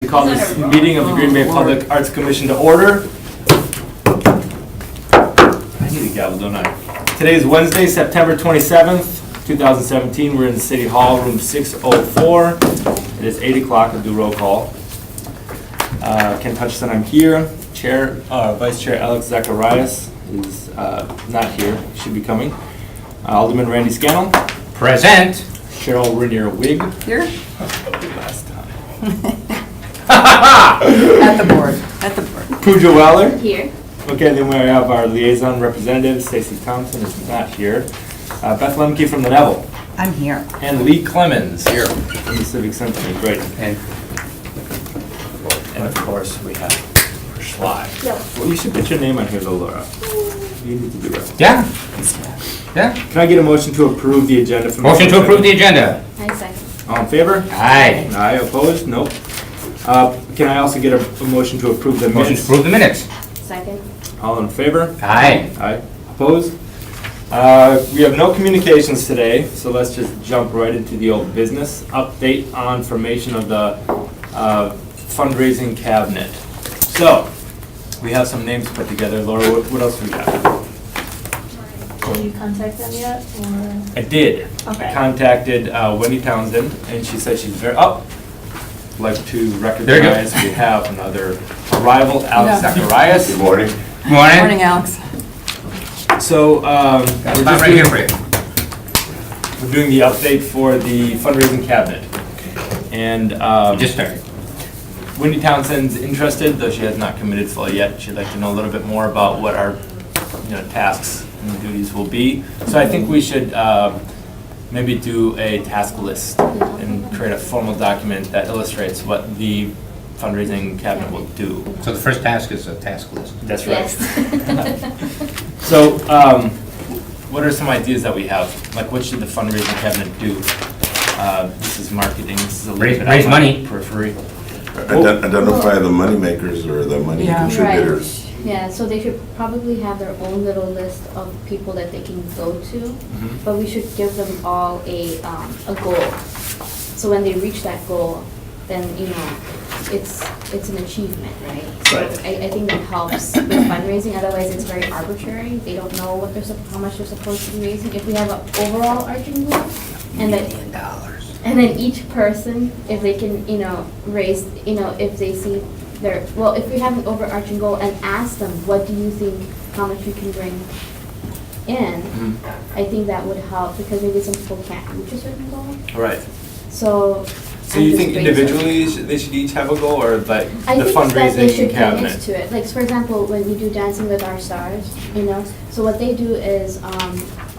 We call this meeting of the Green Bay Public Arts Commission to order. I need a gavel, don't I? Today is Wednesday, September 27th, 2017. We're in the City Hall, room 604. It is 8 o'clock. I'll do roll call. Ken Hutchison, I'm here. Vice Chair Alex Zacharias is not here. He should be coming. Alderman Randy Scannell. Present. Cheryl Rainier Wig. Here? Last time. At the board. Pooja Weller. Here. Okay, then we have our liaison representative, Stacy Thompson, is not here. Beth Lemke from the Neville. I'm here. And Lee Clemens here from the Civic Symphony. Great. And of course, we have Schley. Yep. Well, you should put your name on here though, Laura. You need to do that. Yeah. Yeah. Can I get a motion to approve the agenda? From Motion to approve the agenda. I second. All in favor? Aye. Aye, opposed? Nope. Can I also get a motion to approve the Motion to minutes? approve the minutes. Second. All in favor? Aye. Aye. Opposed? We have no communications today, so let's just jump right into the old business. Update on formation of the fundraising cabinet. So, we have some names put together. Laura, what else do we have? Did you contact them yet, or? I did. I Okay. contacted Wendy Townsend, and she said she's very, like to There you go. recognize we have another arrival, Alex Yeah. Zacharias. Good morning. Morning. Morning, Alex. So, Got a spot right here for you. we're doing the update for the fundraising cabinet. And Just started. Wendy Townsend's interested, though she has not committed fully yet. She'd like to know a little bit more about what our tasks and duties will be. So I think we should maybe do a task list and create a formal document that illustrates what the fundraising cabinet will do. So the first task is a task list. That's right. Yes. So, what are some ideas that we have? Like, what should the fundraising cabinet do? This is marketing, this is a little Raise- bit raise out of my money. periphery. Identify the money makers or the money Yeah. contributors. Yeah, so they should probably have their own little list of people that they can go to, but we should give them all a goal. So when they reach that goal, then, it's an achievement, right? Right. So I think that helps with fundraising, otherwise it's very arbitrary. They don't know what how much they're supposed to be raising. If we have an overall arching goal, and then And then each person, if they can, raise, if they see if we have an overarching goal and ask them, what do you think, how much you can bring in, I think that would help, because maybe some people can't reach a certain goal. Right. So. So you think individually they should each have a goal, or like I the think that they fundraising should commit cabinet? to it. Like, for example, when we do Dancing with Our Stars, so what they do is,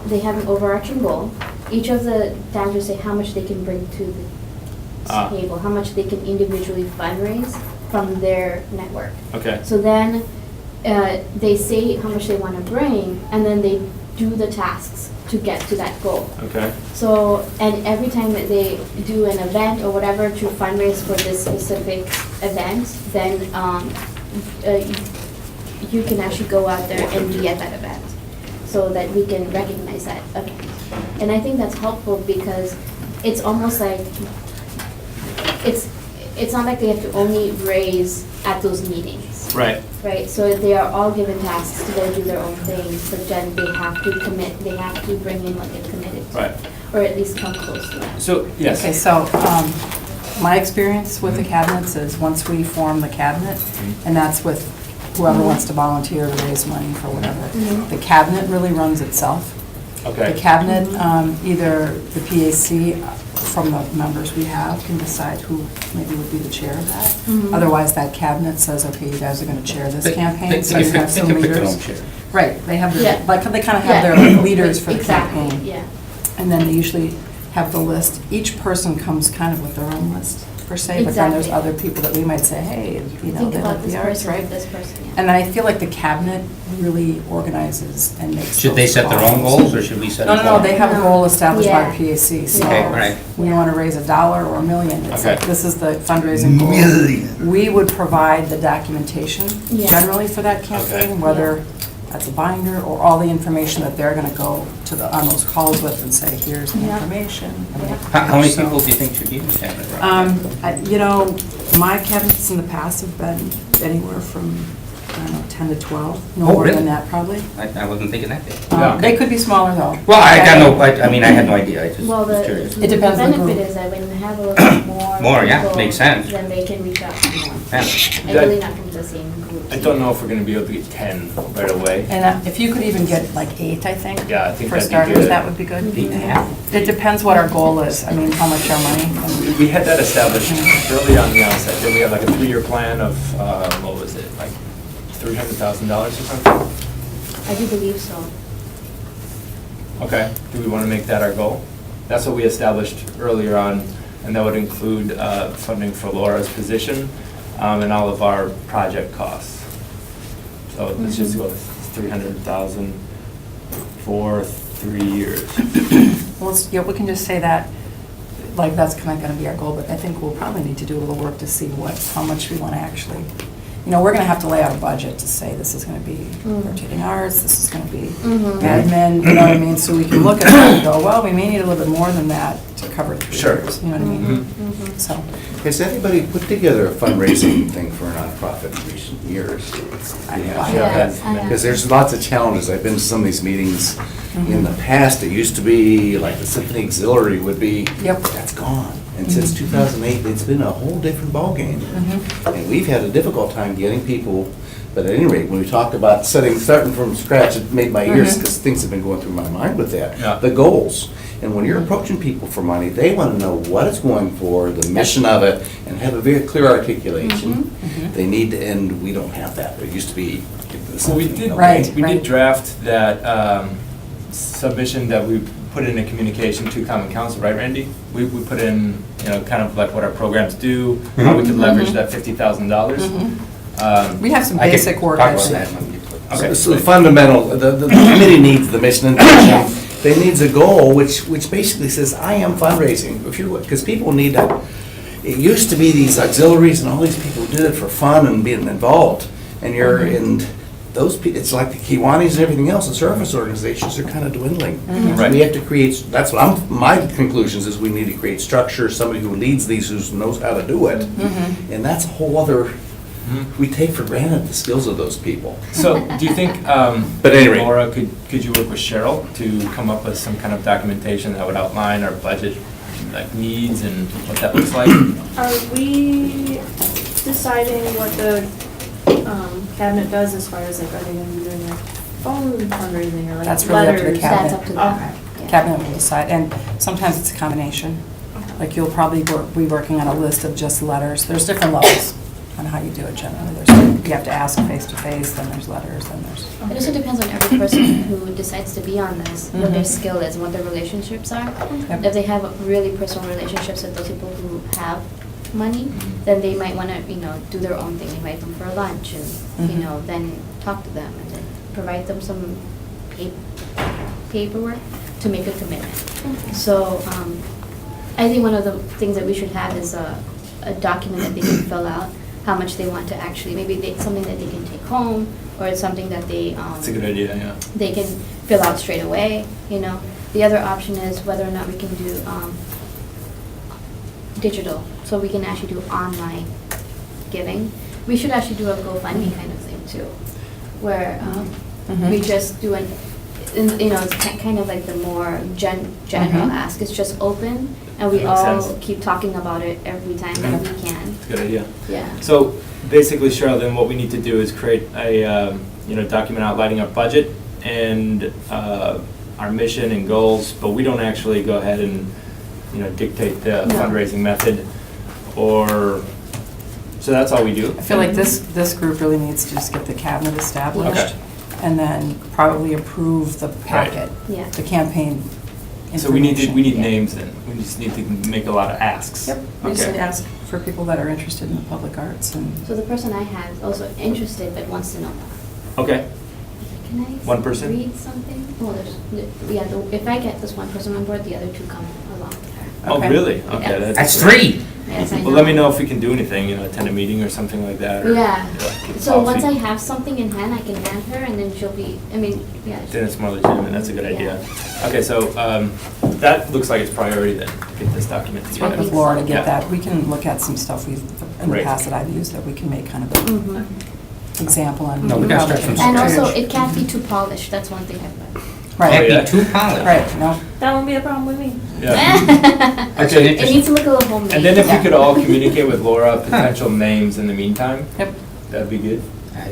they have an overarching goal. Each of the dancers say how much they can bring to the table, how much they can individually fundraise from their network. Okay. So then, they say how much they want to bring, and then they do the tasks to get to that goal. Okay. So, and every time that they do an event or whatever to fundraise for this specific event, then you can actually go out there and be at that event, so that we can recognize that event. And I think that's helpful, because it's almost like, it's not like they have to only raise at those meetings. Right. Right, so they are all given tasks to go do their own things, but then they have to commit, they have to bring in what they've committed to. Right. Or at least come close to that. So, yes. Okay, so my experience with the cabinets is, once we form the cabinet, and that's with whoever wants to volunteer to raise money for whatever, the cabinet really runs itself. Okay. The cabinet, either the PAC from the members we have can decide who maybe would be the chair of that. Otherwise, that cabinet says, okay, you guys are going to chair this campaign, so you have some They can pick their own leaders. chair. Right, they have Yeah. their, like, they kind of have Yeah. their leaders for the Exactly, campaign. yeah. And then they usually have the list. Each person comes kind of with their own list, per se, but then there's Exactly. other people that we might say, hey, Think they about like this the arts, person, right? this person, yeah. And I feel like the cabinet really organizes and makes Should they those set their own calls. goals, or should we set No, them? no, no, they have a goal established by the Yeah. PAC, so Okay, all right. we want to raise $1 or $1 million. It's like, Okay. this is the fundraising goal. We would provide the documentation Yeah. generally for that campaign, Okay. whether as a binder, or all the information that they're gonna go to the, on those calls with and say, here's the Yeah. information. How many So, people do you think should need a cabinet? roughly? You know, my cabinets in the past have been anywhere from, I don't know, 10 to 12, no Oh, more really? than that probably. I wasn't thinking that big. Yeah. They could be smaller though. Well, I got no, I mean, I had no idea, I just Well, was curious. It depends on the benefit group. is that when you have a little bit more. More, yeah, people, makes sense. Then they can reach out to more. Yeah. And really not from the same group. I don't know if we're gonna be able to get 10 right away. And if you could even get like 8, I think. Yeah, I think For that'd be starters, good. that would be good. 8.5? It depends what our goal is, I mean, how much our money. We had that established early on the outset. Did we have like a 3-year plan of, what was it, like $300,000 or something? I do believe so. Okay, do we want to make that our goal? That's what we established earlier on, and that would include funding for Laura's position and all of our project costs. So let's just go with 300,000 for 3 years. Well, yeah, we can just say that, like, that's kind of gonna be our goal, but I think we'll probably need to do a little work to see how much we want to actually, you know, we're gonna have to lay out a budget to say this is gonna be rotating hours, this is gonna be admin, you know what I mean? So we can look at that and go, well, we may need a little bit more than that to cover 3 Sure. years, you know what I mean? So, Has anybody put together a fundraising thing for a nonprofit in recent years? I Yeah. Yes, I have. Because there's lots of challenges. I've been to some of these meetings in the past. It used to be like the Symphony Auxiliary would be, Yep. that's gone. And since 2008, it's been a whole different ballgame. And we've had a difficult time getting people, but at any rate, when we talk about starting from scratch, it made my ears, because things have been going through my mind with that. Yeah. The goals. And when you're approaching people for money, they want to know what it's going for, the mission of it, and have a very clear articulation. They need to, and we don't have that. There used to be. So we did, Right. we did draft that submission that we put in a communication to Common Council, right, Randy? We put in, you know, kind of like what our programs do, how we could leverage that $50,000. we have some I could basic work. talk about actually. that when we put- Okay. So the fundamental, the committee needs the mission and vision. They needs a goal, which basically says, I am fundraising. If you, because people need that. It used to be these auxiliaries and all these people did it for fun and being involved. And you're in those, it's like the Kiwanis and everything else, the service organizations are kind of dwindling. Right. We have to create, that's what my conclusions is we need to create structure, somebody who leads these, who knows how to do it. And that's a whole other, we take for granted the skills of those people. So do you think, But anyway. Laura, could you work with Cheryl to come up with some kind of documentation that would outline our budget, like needs and what that looks like? Are we deciding what the cabinet does as far as like, are they gonna be doing like phone fundraising or like That's really up to the letters? cabinet. That's up to them. Okay. Yeah. Cabinet will decide, and sometimes it's a combination. Like, you'll probably be working on a list of just letters. There's different levels on how you do it generally. You have to ask face-to-face, then there's letters, then there's... It also depends on every person who decides to be on this, what their skill is, and what their relationships are. Yep. If they have really personal relationships with those people who have money, then they might want to, you know, do their own thing, invite them for a lunch, and, you know, then talk to them, and then provide them some paperwork to make a commitment. So, I think one of the things that we should have is a document that they can fill out, how much they want to actually, maybe something that they can take home, or it's something that they, That's a good idea, yeah. they can fill out straight away, you know. The other option is whether or not we can do digital, so we can actually do online giving. We should actually do a GoFundMe kind of thing too, where we just do you know, it's kind of like the more general ask. It's just open, and we Makes all sense. keep talking about it every time that we can. It's a good idea. Yeah. So basically, Cheryl, then what we need to do is create a, you know, document outlining our budget and our mission and goals, but we don't actually go ahead and, you know, dictate the No. fundraising method, or, so that's all we do? I feel like this group really needs to just get the cabinet established, Okay. and then probably approve the packet, Yeah. the campaign So we need information. names then, we just need to make a lot of asks. Yep, we just Okay. need to ask for people that are interested in the public arts and... So the person I have is also interested but wants to know more. Okay, Can I One person? read something? Well, if I get this one person on board, the other two come along with her. Oh, Okay. really? Okay, Yes. That's great. 3. Yes, I Well, let me know. know if we can do anything, attend a meeting or something like that. or, Yeah. So coffee. once I have something in hand, I can hand her, and then she'll be, yeah. Then it's more legitimate, that's a good idea. Okay, so, that looks like it's priority then, get this document Work together. with Laura to Yeah. get that. We can look at some stuff in the Great. past that I've used that we can make kind of Mhm. an example on. No, we gotta how start we from can- And also, scratch. it can't be too polished, that's one thing I've learned. Can't Right, yeah. be too polished. right, no, That won't be a problem with me. Yeah. That's Okay. an It interesting. needs to look a little homemade. And then if we Yeah. could all communicate with Laura potential names in the meantime, yep. that'd be good. I-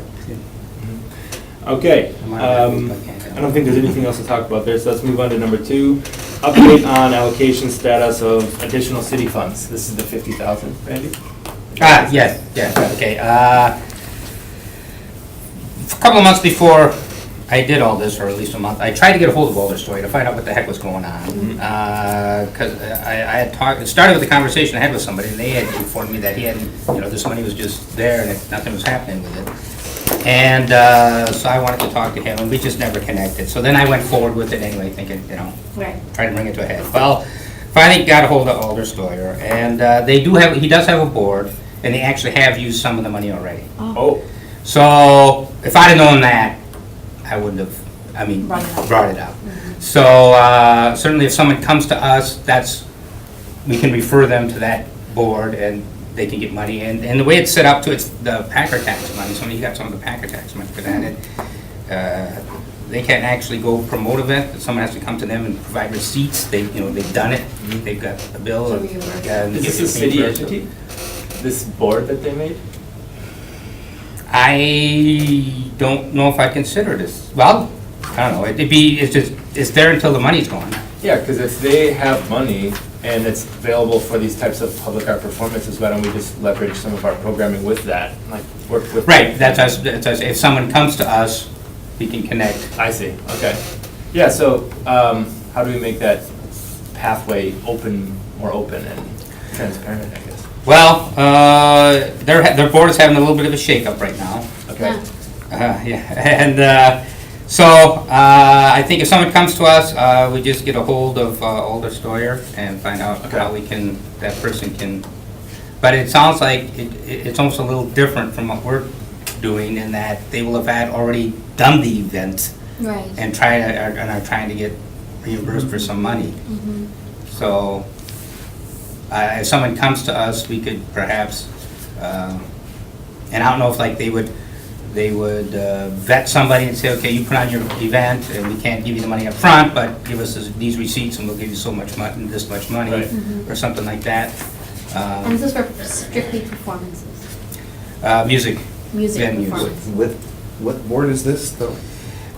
Okay, I'm on that. I don't think there's anything else to talk about there, so let's move on to number 2. Update on allocation status of additional city funds. This is the 50,000, Randy? Yes, okay. A couple of months before I did all this, or at least a month, I tried to get a hold of Alder Story to find out what the heck was going on. Because I had talked, it started with a conversation I had with somebody, and they had informed me that he hadn't, this money was just there and nothing was happening with it. And so I wanted to talk to him, and we just never connected. So then I went forward with it anyway, thinking, Right. try to bring it to a head. Well, finally got a hold of Alder Stoyer, and he does have a board, and they actually have used some of the money already. Oh, So if I'd have known that, I wouldn't have, Brought it up. brought it up. So certainly if someone comes to us, we can refer them to that board and they can get money. And the way it's set up too, it's the Packer tax money, somebody got some of the Packer tax money for that. And they can't actually go promote event, someone has to come to them and provide receipts. They've done it, they've got a bill. So and- reimbursed. and is they this get a city reimbursed. entity? This board that they made? I don't know if I consider this, well, I don't know, it's there until the money's gone. Yeah, because if they have money and it's available for these types of public art performances, why don't we just leverage some of our programming with that? Like, work with. Right, that's us, if someone comes to us, we can connect. I see, okay. Yeah, so, how do we make that pathway more open and transparent, I guess? Well, their board is having a little bit of a shakeup right now. Okay, Yeah, and so I think if someone comes to us, we just get a hold of Alder Stoyer and find out Okay. how that person can, but it sounds like it's almost a little different from what we're doing in that they will have already done the event Right. and are trying to get reimbursed for some money. Mhm. So if someone comes to us, we could perhaps, and I don't know if they would vet somebody and say, okay, you put on your event and we can't give you the money up front, but give us these receipts and we'll give you so much money, this much money, Right. or something like that. And this is for strictly performances, Music music Venues. performances. What board is this, though?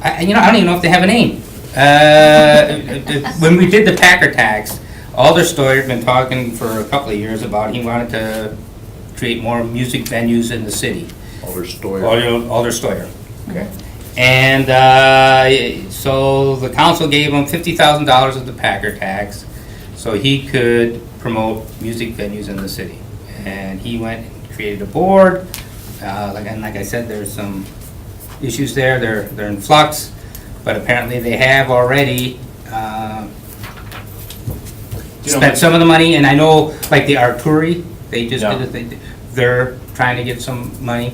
I don't even know if they have a name. When we did the Packer tax, Alder Stoyer had been talking for a couple of years about he wanted to create more music venues in the city. Alder Stoyer. Alder Stoyer. Okay. And so the council gave him $50,000 of the Packer tax so he could promote music venues in the city. And he went and created a board. Like I said, there's some issues there. They're in flux, but apparently they have already spent some of the money. And I know, like the Arturi, they just Yeah. did it. They're trying to get some money.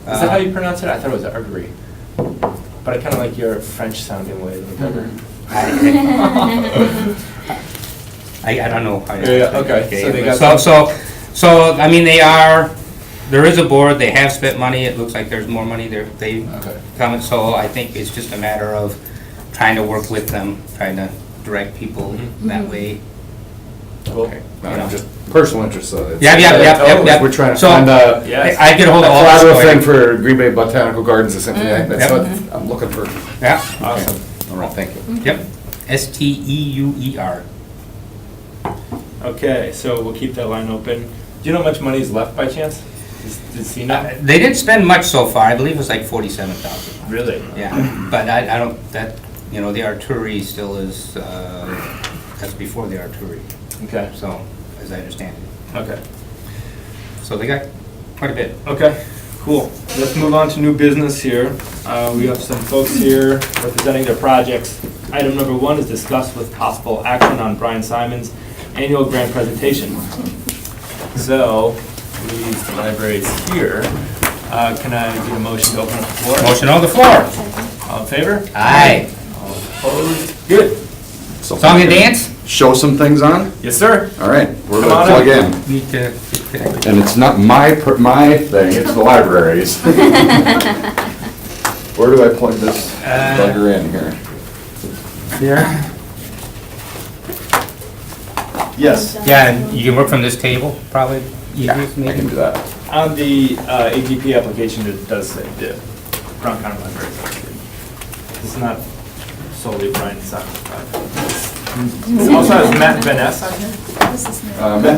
is that how you pronounce it? I thought it was artery. But I kind of like your French sounding way, like better. I don't know. Yeah, okay, so they got there is a board, they have spent money, it looks like there's more money there, they Okay. come, so I think it's just a matter of trying to work with them, trying to direct people Mhm. that way. Cool. Okay, you know. Just personal interest, so it's. Yeah. We're trying to So- find a Yes. I get a hold of all collateral this. thing for Green Bay Botanical Gardens or something like that, so Yep. I'm looking for. Yeah, Awesome. All right, thank you. yep, STEUER. Okay, so we'll keep that line open. Do you know how much money is left by chance? Does he know? They didn't spend much so far, I believe it was like 47,000. Really? Yeah, but I don't, the Arturi still is, that's before the Arturi, Okay, so, as I understand it. okay. So they got quite a bit. Okay, cool. Let's move on to new business here. We have some folks here representing their projects. Item number 1 is discussed with possible action on Brian Simon's annual grant presentation. So, the library is here. Can I get a motion to open up the floor? Motion on the floor. All in favor? Aye. All opposed? Good. Song and dance? Show some things on? Yes, sir. All right, we're Come gonna on plug up. in. Need to get connected. And it's not my thing, it's the library's. Where do I plug this bugger in here? Here. Yes. Yeah, and you can work from this table, probably Yeah, easiest I can maybe? do that. On the AGP application, it does say the Brown County Library. It's not solely Brian's project. It also has Matt Van Ness on here.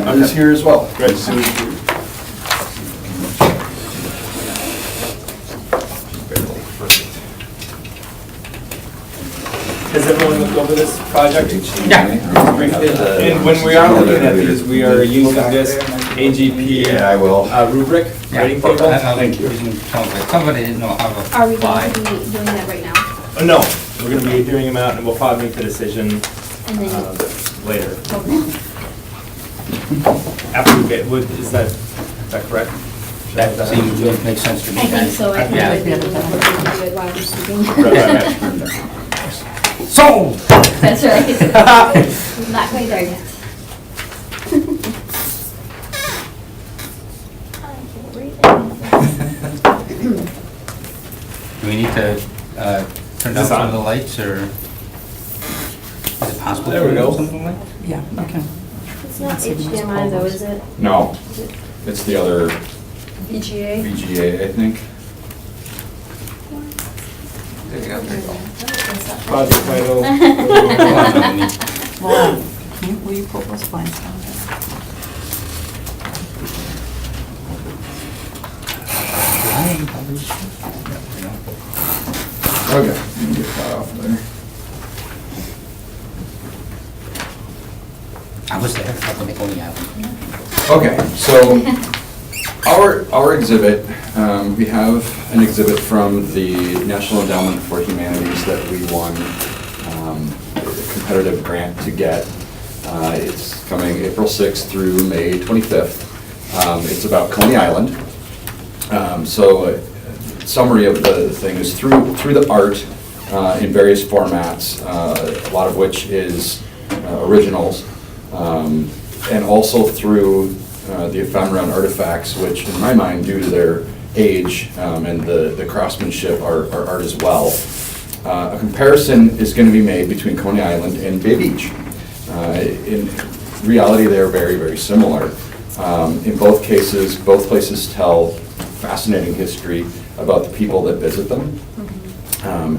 Matt is here as well. Great. Has everyone looked over this project? Yeah. And when we are looking at these, we are using this AGP Yeah, I will. rubric, Yeah. rating table. Thank you. Somebody didn't know how to Are we going apply. to be doing that right now? Oh, no, we're gonna be hearing them out and we'll probably make the decision And then, later. okay. After we get, is that correct? That seems, makes sense to me. I think so, I think Yeah. it would be a little bit good while I'm speaking. Right. So, That's right. Not quite there yet. do we need to turn down Is this some on? of the lights, or is it possible? There we to do go. something like that? Yeah, you can. It's not HDMI though, is it? No, it's the other VGA? VGA, I think. Project title. Lauren, will you put those blinds down? Okay, you can get that off there. I was there, up on the Coney Island. Okay, so our exhibit, we have an exhibit from the National Endowment for Humanities that we won a competitive grant to get. It's coming April 6th through May 25th. It's about Coney Island. So summary of the thing is through the art in various formats, a lot of which is originals, and also through the ephemera and artifacts, which in my mind, due to their age and the craftsmanship, are art as well. A comparison is going to be made between Coney Island and Bay Beach. In reality, they're very, very similar. In both cases, both places tell fascinating history about the people that visit them.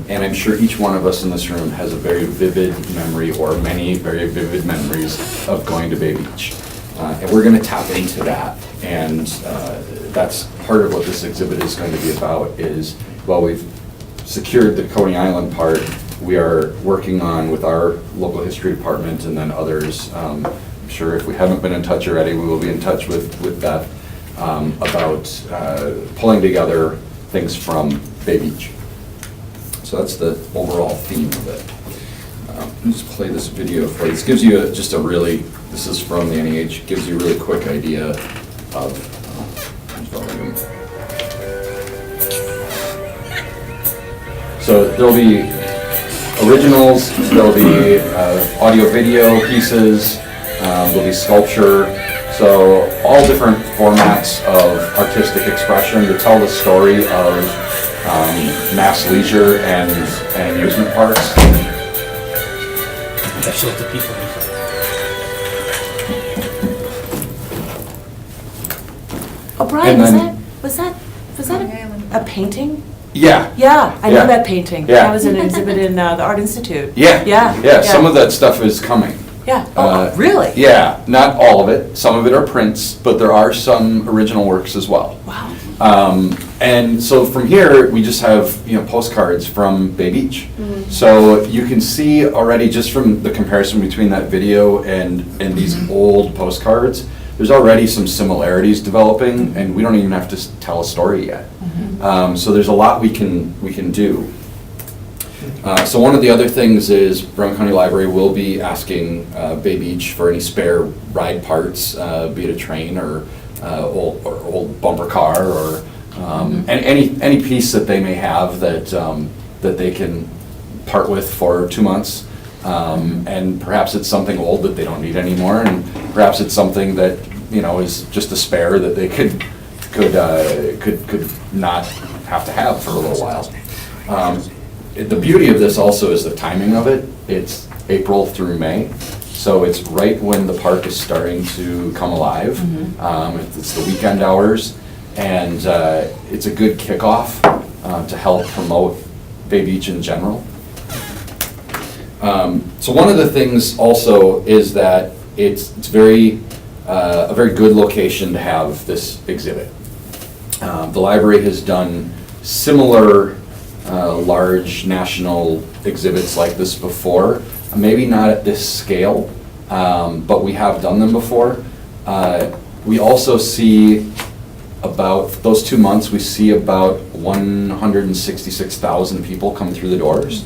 And I'm sure each one of us in this room has a very vivid memory, or many very vivid memories, of going to Bay Beach. And we're going to tap into that. And that's part of what this exhibit is going to be about, is while we've secured the Coney Island part, we are working on, with our local history department and then others, I'm sure if we haven't been in touch already, we will be in touch with Beth about pulling together things from Bay Beach. So that's the overall theme of it. Let me just play this video for you. This gives you just a really, this is from the NEH, gives you a really quick idea of volume. So there'll be originals, there'll be audio-video pieces, there'll be sculpture. So all different formats of artistic expression to tell the story of mass leisure and amusement parks. That shows the people. Oh, Brian, And then- was that a painting? Yeah. Yeah, I Yeah. know that painting. Yeah. That was an exhibit in the Art Institute. Yeah. Yeah. Some of that stuff is coming. Yeah, oh, really? Yeah, not all of it. Some of it are prints, but there are some original works as well. Wow. And so from here, we just have, postcards from Bay Beach. So you can see already, just from the comparison between that video and these old postcards, there's already some similarities developing, and we don't even have to tell a story yet. So there's a lot we can do. So one of the other things is Brown County Library will be asking Bay Beach for any spare ride parts, be it a train or old bumper car or and any piece that they may have that that they can part with for 2 months. And perhaps it's something old that they don't need anymore, and perhaps it's something that, you know, is just a spare that they could not have to have for a little while. The beauty of this also is the timing of it. It's April through May, so it's right when the park is starting to come alive. It's the weekend hours, and it's a good kickoff to help promote Bay Beach in general. So one of the things also is that it's a very good location to have this exhibit. The library has done similar large national exhibits like this before, maybe not at this scale, but we have done them before. We also see about, those 2 months, we see about 166,000 people come through the doors.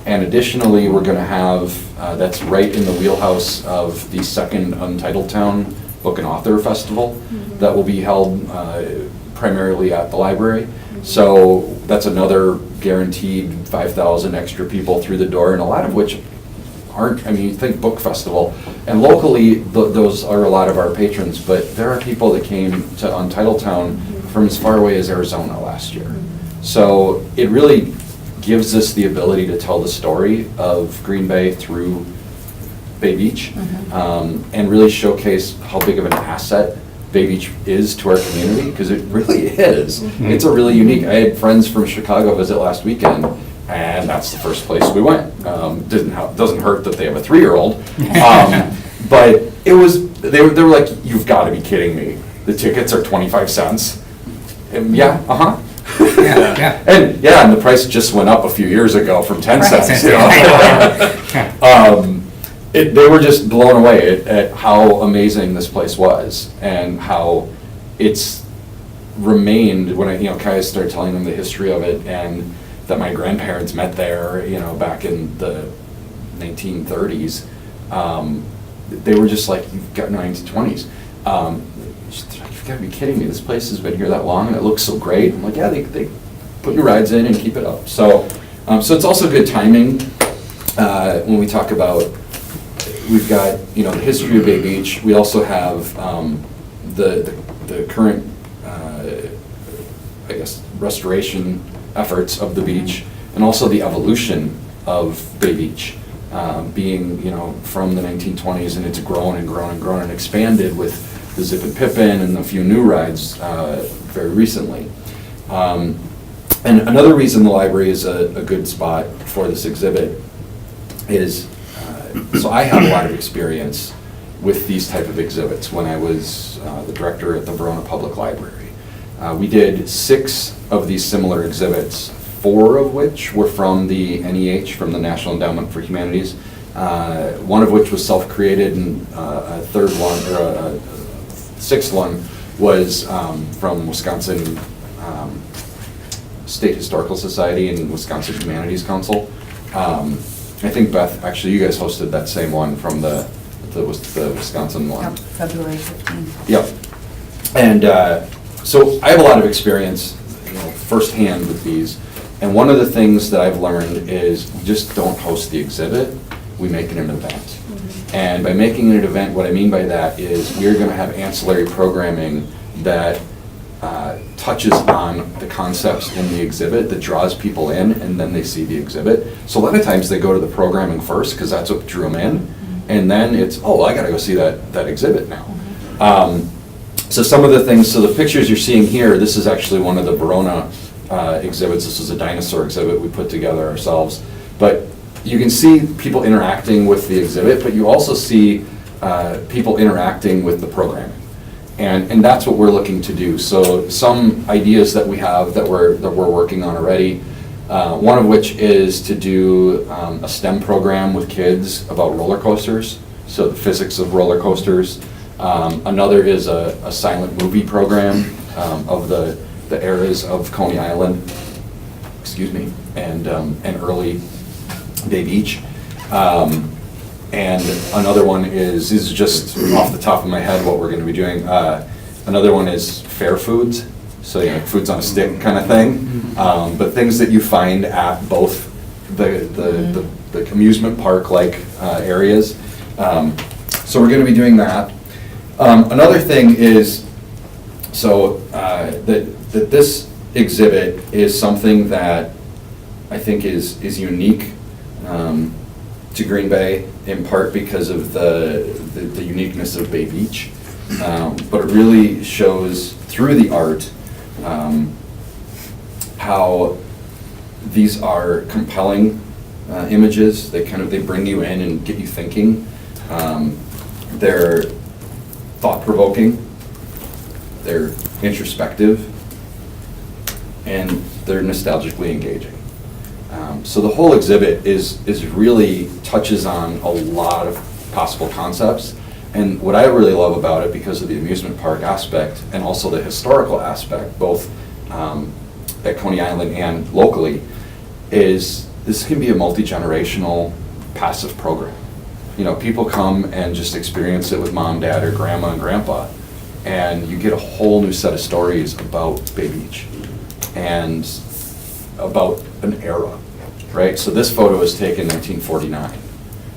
And additionally, we're going to have, that's right in the wheelhouse of the second Untitled Town Book and Author Festival that will be held primarily at the library. So that's another guaranteed 5,000 extra people through the door, and a lot of which aren't, I mean, you think book festival, and locally those are a lot of our patrons, but there are people that came to Untitled Town from as far away as Arizona last year. So it really gives us the ability to tell the story of Green Bay through Bay Beach, and really showcase how big of an asset Bay Beach is to our community, because it really is. It's a really unique, I had friends from Chicago visit last weekend, and that's the first place we went. Doesn't hurt that they have a 3-year-old, but it was, they were like, you've got to be kidding me. The tickets are 25 cents. And yeah, Yeah. And and the price just went up a few years ago from 10 cents. You know? They were just blown away at how amazing this place was, and how it's remained. When I kind of started telling them the history of it, and that my grandparents met there, back in the 1930s, they were just like, you've got 1920s. You've got to be kidding me. This place has been here that long and it looks so great. I'm like, yeah, they put your rides in and keep it up. So it's also good timing when we talk about, we've got, the history of Bay Beach. We also have the current, I guess, restoration efforts of the beach, and also the evolution of Bay Beach, being, from the 1920s, and it's grown and grown and grown and expanded with the Zip and Pippin and a few new rides very recently. And another reason the library is a good spot for this exhibit is, so I have a lot of experience with these type of exhibits when I was the director at the Verona Public Library. We did 6 of these similar exhibits, 4 of which were from the NEH, from the National Endowment for Humanities, one of which was self-created, and a third one, or a 6th one, was from Wisconsin State Historical Society and Wisconsin Humanities Council. I think, Beth, actually, you guys hosted that same one from the Wisconsin one. Yep, February 15th. Yep. And so I have a lot of experience, firsthand with these. And one of the things that I've learned is we just don't host the exhibit, we make it an event. And by making it an event, what I mean by that is we're going to have ancillary programming that touches on the concepts in the exhibit, that draws people in, and then they see the exhibit. So a lot of times they go to the programming first, because that's what drew them in, and then it's, oh, I got to go see that exhibit now. So some of the things, so the pictures you're seeing here, this is actually one of the Verona exhibits. This is a dinosaur exhibit we put together ourselves. But you can see people interacting with the exhibit, but you also see people interacting with the programming. And that's what we're looking to do. So some ideas that we have that we're working on already, one of which is to do a STEM program with kids about roller coasters, so the physics of roller coasters. Another is a silent movie program of the eras of Coney Island, and early Bay Beach. And another one is just off the top of my head what we're gonna be doing. Another one is fair foods, so foods on a stick kind of thing. But things that you find at both the amusement park-like areas. So we're gonna be doing that. Another thing is, that this exhibit is something that I think is unique to Green Bay, in part because of the uniqueness of Bay Beach. But it really shows through the art how these are compelling images. They bring you in and get you thinking. They're thought-provoking, they're introspective, and they're nostalgically engaging. So the whole exhibit is really touches on a lot of possible concepts. And what I really love about it, because of the amusement park aspect and also the historical aspect, both at Coney Island and locally, is this can be a multi-generational passive program. People come and just experience it with mom, dad, or grandma and grandpa, and you get a whole new set of stories about Bay Beach and about an era, right? So this photo was taken in 1949.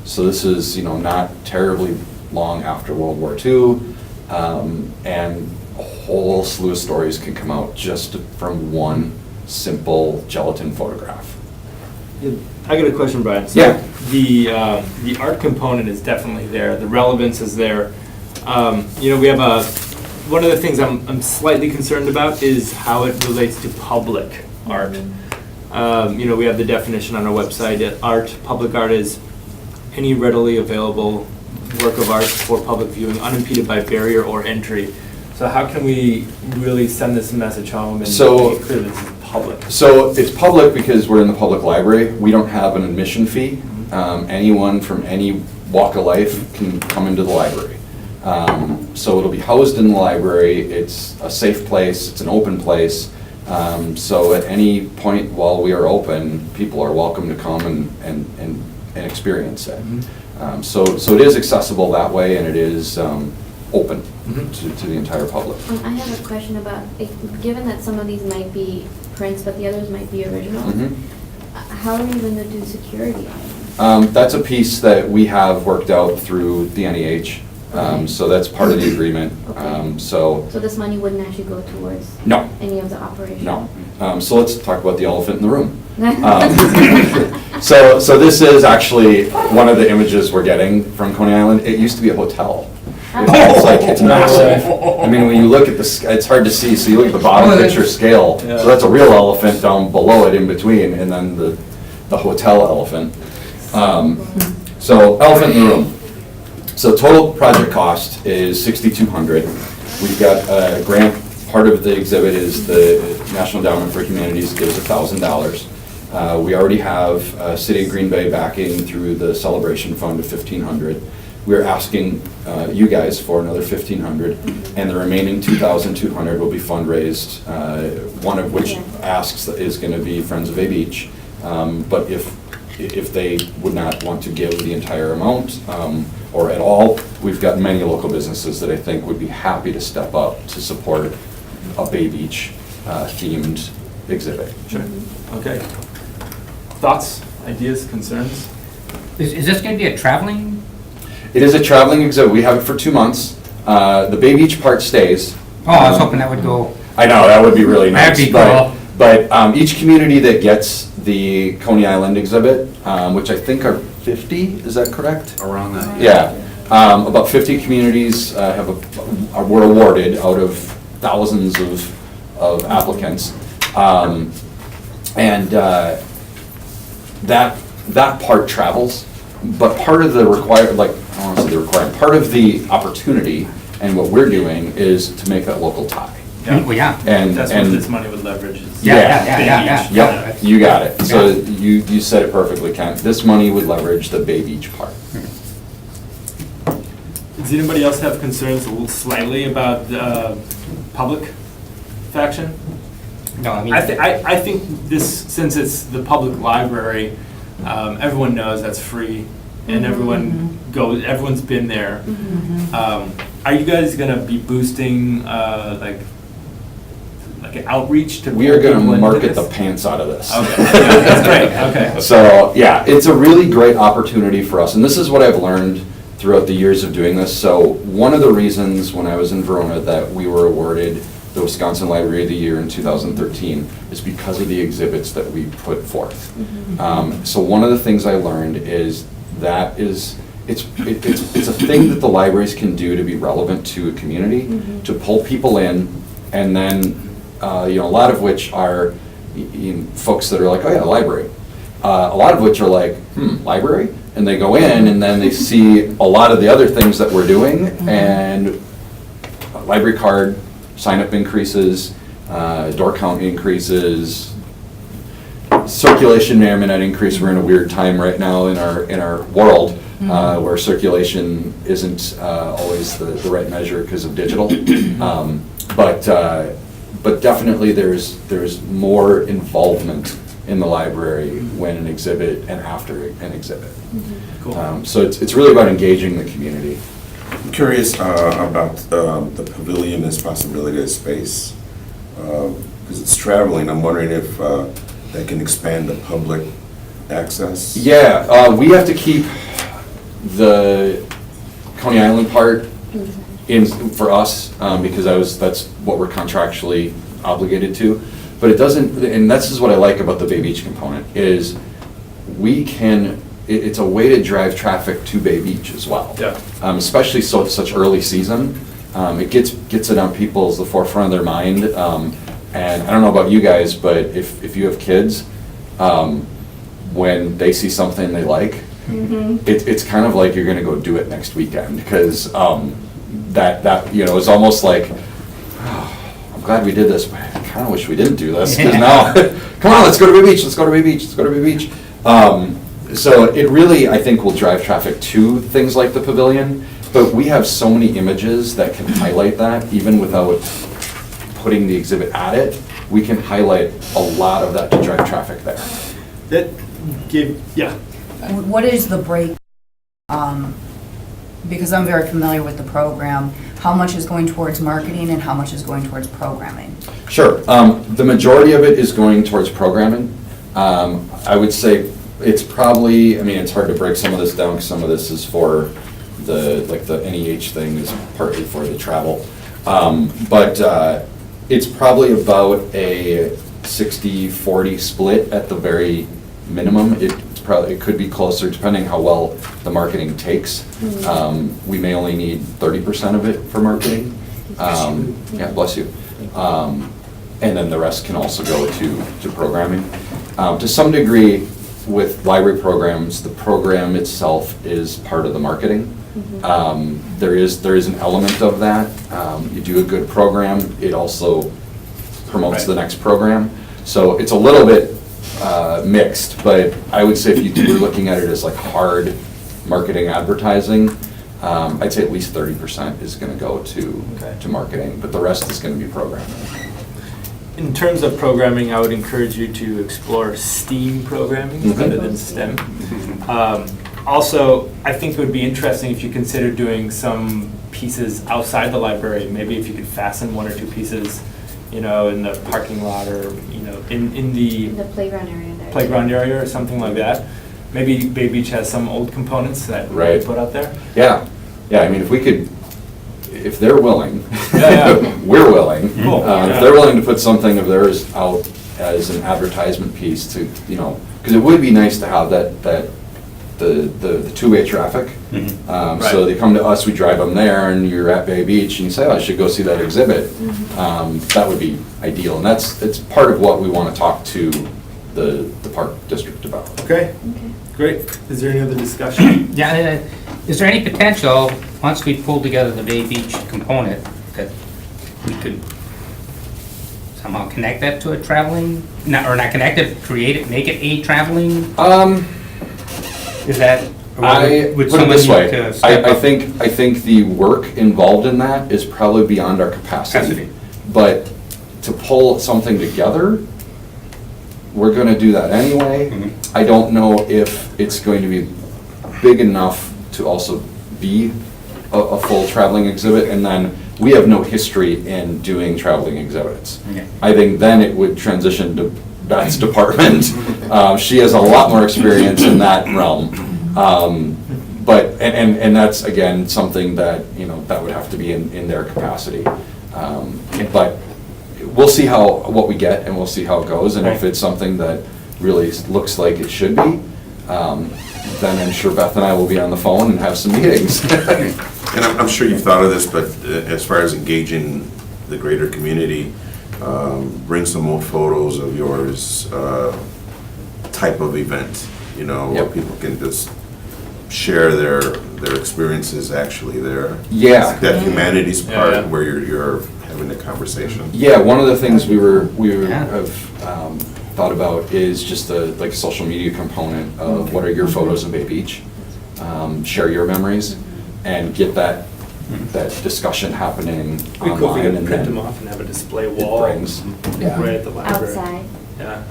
So this is, not terribly long after World War II, and a whole slew of stories can come out just from one simple gelatin photograph. I got a question, Brian. So Yeah. The art component is definitely there. The relevance is there. We have one of the things I'm slightly concerned about is how it relates to public art. We have the definition on our website. Public art is any readily available work of art for public viewing, unimpeded by barrier or entry. So how can we really send this message home and make it clear that this is public? So it's public because we're in the public library. We don't have an admission fee. Anyone from any walk of life can come into the library. So it'll be housed in the library. It's a safe place. It's an open place. So at any point while we are open, people are welcome to come and experience it. So it is accessible that way, and it is open to the entire public. I have a question about, given that some of these might be prints, but the others might be original, how are you going to do security on them? That's a piece that we have worked out through the NEH. So that's part of the agreement. Okay. So this money wouldn't actually go towards no, any of the operation? no. So let's talk about the elephant in the room. So this is actually one of the images we're getting from Coney Island. It used to be a hotel. It's massive. I mean, when you look at it's hard to see, so you look at the bottom picture scale. Yeah. So that's a real elephant down below it in between, and then the hotel elephant. So elephant in the room. So total project cost is $6,200. We've got a grant. Part of the exhibit is the National Endowment for Humanities gives $1,000. We already have City of Green Bay backing through the Celebration Fund of $1,500. We're asking you guys for another $1,500, and the remaining $2,200 will be fundraised. One of which asks is going to be Friends of Bay Beach, but if they would not want to give the entire amount or at all, we've got many local businesses that I think would be happy to step up to support a Bay Beach themed exhibit. Sure. Okay. Thoughts, ideas, concerns? Is this going to be a traveling? It is a traveling exhibit. We have it for 2 months. The Bay Beach part stays. Oh, I was hoping that would go. I know, that would be really nice. That'd be cool. But each community that gets the Coney Island exhibit, which I think are 50, is that correct? Around that. Yeah. About 50 communities were awarded out of thousands of applicants. And that part travels, but part of the part of the opportunity and what we're doing is to make that local tie. Well, yeah. And That's what this money would leverage. Is Yeah. Yep, you got it. So you said it perfectly, Kent. This money would leverage the Bay Beach part. Does anybody else have concerns slightly about the public faction? No, I mean. I think this, since it's the public library, everyone knows that's free, and everyone goes, everyone's been there. Are you guys gonna be boosting, like an outreach to? We are pull gonna people into market the this? pants out of this. Okay, that's great, okay. So, yeah, it's a really great opportunity for us, and this is what I've learned throughout the years of doing this. So, one of the reasons when I was in Verona that we were awarded the Wisconsin Library of the Year in 2013 is because of the exhibits that we put forth. So one of the things I learned is that it's a thing that the libraries can do to be relevant to a community, to pull people in, and then a lot of which are folks that are like, oh yeah, library. A lot of which are like, library? And they go in and then they see a lot of the other things that we're doing, and library card, sign-up increases, door count increases, circulation may or may not increase. We're in a weird time right now in our world where circulation isn't always the right measure because of digital. But definitely there's more involvement in the library when an exhibit and after an exhibit. Cool. So it's really about engaging the community. I'm curious about the pavilion as possibility of space, because it's traveling. I'm wondering if that can expand the public access. Yeah, we have to keep the Coney Island part in for us because that's what we're contractually obligated to. But it doesn't, and this is what I like about the Bay Beach component is we can. It's a way to drive traffic to Bay Beach as well. Yeah. Especially such early season. It gets it on the forefront of their mind. And I don't know about you guys, but if you have kids, when they see something they like, it's kind of like you're gonna go do it next weekend because that it's almost like, oh, I'm glad we did this, but I kind of wish we didn't do this because now, come on, let's go to Bay Beach, let's go to Bay Beach, let's go to Bay Beach. So it really, I think, will drive traffic to things like the pavilion, but we have so many images that can highlight that, even without putting the exhibit at it. We can highlight a lot of that to drive traffic there. What is the break, because I'm very familiar with the program, how much is going towards marketing and how much is going towards programming? Sure. The majority of it is going towards programming. I would say it's probably, it's hard to break some of this down because some of this is for the NEH thing is partly for the travel. But it's probably about a 60-40 split at the very minimum. It could be closer depending how well the marketing takes. We may only need 30% of it for marketing. Yeah, bless you. And then the rest can also go to programming. To some degree, with library programs, the program itself is part of the marketing. There is an element of that. You do a good program, it also promotes the next program. So it's a little bit mixed, but I would say if you were looking at it as like hard marketing advertising, I'd say at least 30% is going to go to marketing, but the rest is going to be programming. In terms of programming, I would encourage you to explore STEAM programming rather than STEM. Also, I think it would be interesting if you consider doing some pieces outside the library. Maybe if you could fasten one or two pieces, in the parking lot or, in the playground area there. playground area or something like that. Maybe Bay Beach has some old components that we could put out there. Yeah, if we could, if they're willing, Yeah. we're willing. Cool. If they're willing to put something of theirs out as an advertisement piece to, because it would be nice to have the two-way traffic. So they come to us, we drive them there, and you're at Bay Beach, and you say, oh, I should go see that exhibit. That would be ideal, and it's part of what we want to talk to the park district about. Okay, great. Is there any other discussion? Yeah, is there any potential, once we pull together the Bay Beach component, that we could somehow connect that to a traveling, or not connect it, create it, make it a traveling? Is that? I put it this way, I think the work involved in that is probably beyond our capacity. But to pull something together, we're gonna do that anyway. I don't know if it's going to be big enough to also be a full traveling exhibit, and then we have no history in doing traveling exhibits. Okay. I think then it would transition to Beth's department. She has a lot more experience in that realm. But, and that's, again, something that, you know, that would have to be in their capacity. But we'll see what we get, and we'll see how it goes, and if it's something that really looks like it should be, then I'm sure Beth and I will be on the phone and have some meetings. And I'm sure you've thought of this, but as far as engaging the greater community, bring some more photos of yours, type of event, you know, where Yep. people can just share their experiences actually there. Yeah. That humanities Yeah, part yeah. where you're having a conversation. Yeah, one of the things we Yeah. have thought about is just like a social media component of what are your photos of Bay Beach? Share your memories and get that discussion happening We could, we online, could and print them then off and have a display it wall brings, yeah. right at the library. Outside, Yeah.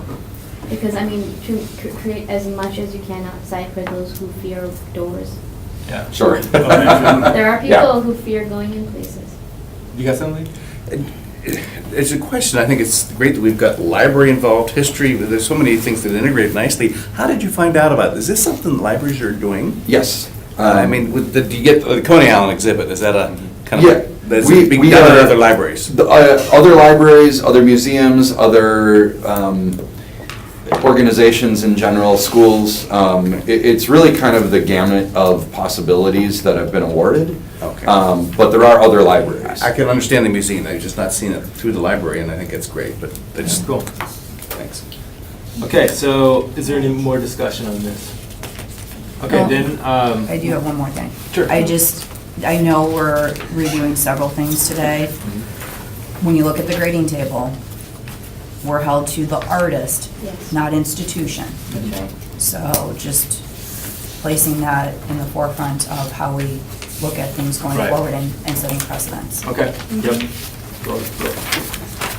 because I mean, to create as much as you can outside for those who fear doors. Yeah. Sure. There are Yeah. people who fear going in places. You got something? It's a question, I think it's great that we've got library involved, history, there's so many things that integrate nicely. How did you find out about this? Is this something libraries are doing? Yes. I mean, do you get the Coney Island exhibit, is that a kind of, Yeah, that's we- being we done at are- other libraries? Other libraries, other museums, other organizations in general, schools. It's really kind of the gamut of possibilities that have been awarded. Okay. But there are other libraries. I can understand the museum, I've just not seen it through the library, and I think it's great, but it's, Cool. thanks. Okay, so is there any more discussion on this? Okay, Well, then, I do have one more thing. Sure. I know we're reviewing several things today. When you look at the grading table, we're held to the artist, Yes. not institution. That's right. So just placing that in the forefront of how we look at things going Right. forward and setting precedents. okay, yep. Go, go.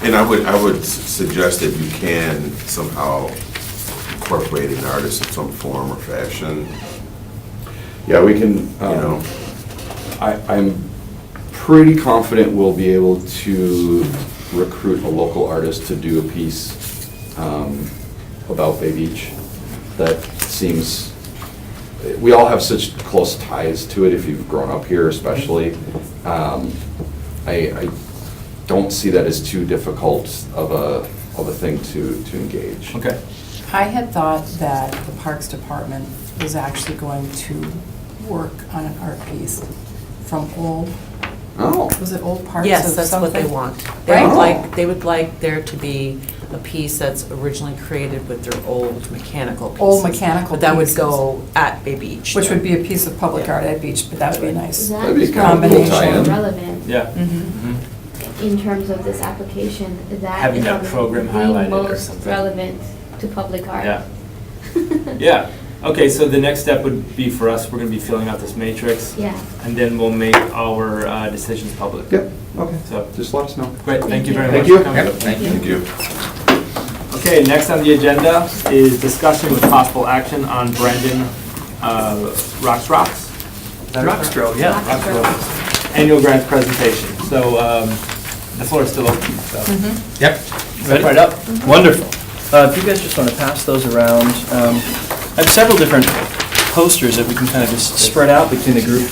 And I would suggest that you can somehow incorporate an artist in some form or fashion, Yeah, we can, you know. I'm pretty confident we'll be able to recruit a local artist to do a piece about Bay Beach. That seems, we all have such close ties to it if you've grown up here especially. I don't see that as too difficult of a thing to engage. Okay. I had thought that the Parks Department was actually going to work on an art piece from old, Oh, was it old parts of Yes, that's what they something? want. Right? They would like there to be a piece that's originally created with their old mechanical pieces. Old mechanical But that would pieces. go at Bay Beach. Which would be a piece of public Yeah. art at Beach, but that would be nice. That That'd be is kind of a cool probably tie-in. relevant Yeah. Mhm. in terms of this application. That Having is that probably program the highlighted or most something. relevant to public art. Yeah. Yeah, okay, so the next step would be for us, we're gonna be filling out this matrix, Yeah. and then we'll make our decisions public. yep, okay, So, just let us know. great, thank you very Thank much you. for coming. Yep, thank you. Thank you. Okay, next on the agenda is discussion with possible action on Brandon Roxrox? Roxstroh, yeah. Roxrox. Annual grant presentation. So the floor is still open, so. Yep. Ready? Right up. Wonderful. If you guys just want to pass those around, I have several different posters that we can kind of just spread out between the group.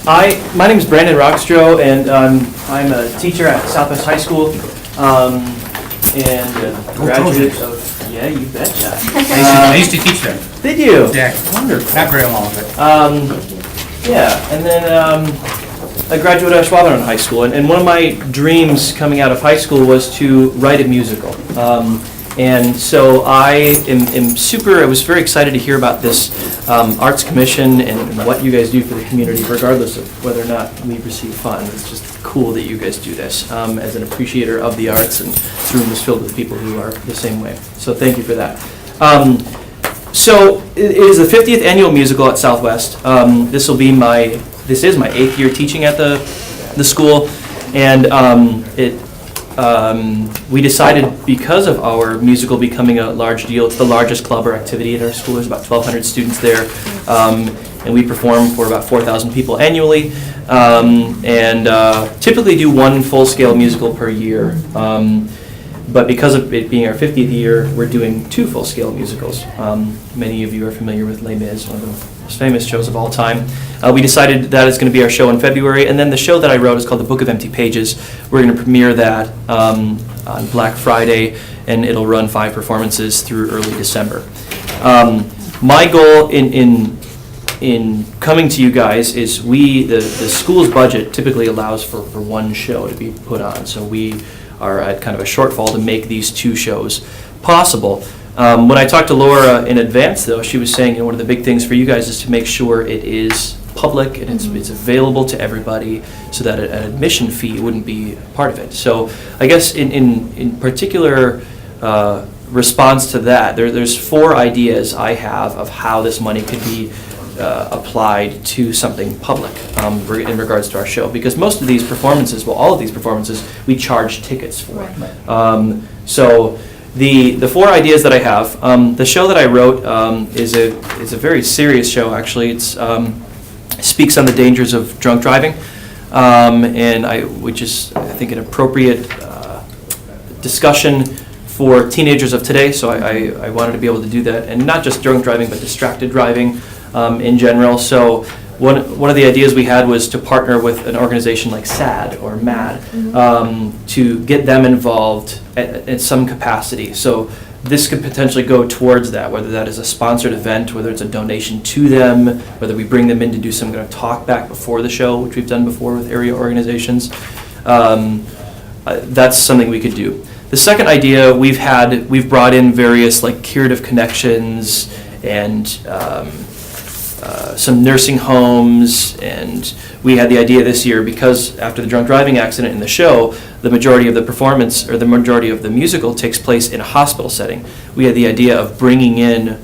My name is Brandon Roxstroh, and I'm a teacher at Southwest High School, and a graduate of, yeah, you betcha. I used to teach there. Did you? Yeah. Wonderful. Not very long, but. Yeah, and then I graduated Ashwaubenon High School, and one of my dreams coming out of high school was to write a musical. And so I was very excited to hear about this Arts Commission and what you guys do for the community, regardless of whether or not we receive funds. It's just cool that you guys do this as an appreciator of the arts, and this room is filled with people who are the same way. So thank you for that. So it is the 50th annual musical at Southwest. This is my 8th year teaching at the school, and we decided, because of our musical becoming a large deal, it's the largest club or activity in our school. There's about 1,200 students there, and we perform for about 4,000 people annually, and typically do one full-scale musical per year. But because of it being our 50th year, we're doing 2 full-scale musicals. Many of you are familiar with Les Mis, one of the most famous shows of all time. We decided that is going to be our show in February, and then the show that I wrote is called The Book of Empty Pages. We're going to premiere that on Black Friday, and it'll run 5 performances through early December. My goal in coming to you guys is the school's budget typically allows for one show to be put on, so we are at kind of a shortfall to make these 2 shows possible. When I talked to Laura in advance, though, she was saying, one of the big things for you guys is to make sure it is public and it's available to everybody, so that an admission fee wouldn't be part of it. So I guess in particular response to that, there's 4 ideas I have of how this money could be applied to something public in regards to our show, because most of these performances, well, all of these performances, we charge tickets for. So the 4 ideas that I have, the show that I wrote is a very serious show, actually. It's speaks on the dangers of drunk driving, which is, I think, an appropriate discussion for teenagers of today. So I wanted to be able to do that, and not just drunk driving, but distracted driving in general. So one of the ideas we had was to partner with an organization like SAD or MAD to get them involved in some capacity. So this could potentially go towards that, whether that is a sponsored event, whether it's a donation to them, whether we bring them in to do some kind of talk back before the show, which we've done before with area organizations. That's something we could do. The second idea, we've brought in various like curative connections and some nursing homes, and we had the idea this year, because after the drunk driving accident in the show, the majority of the performance, or the majority of the musical, takes place in a hospital setting. We had the idea of bringing in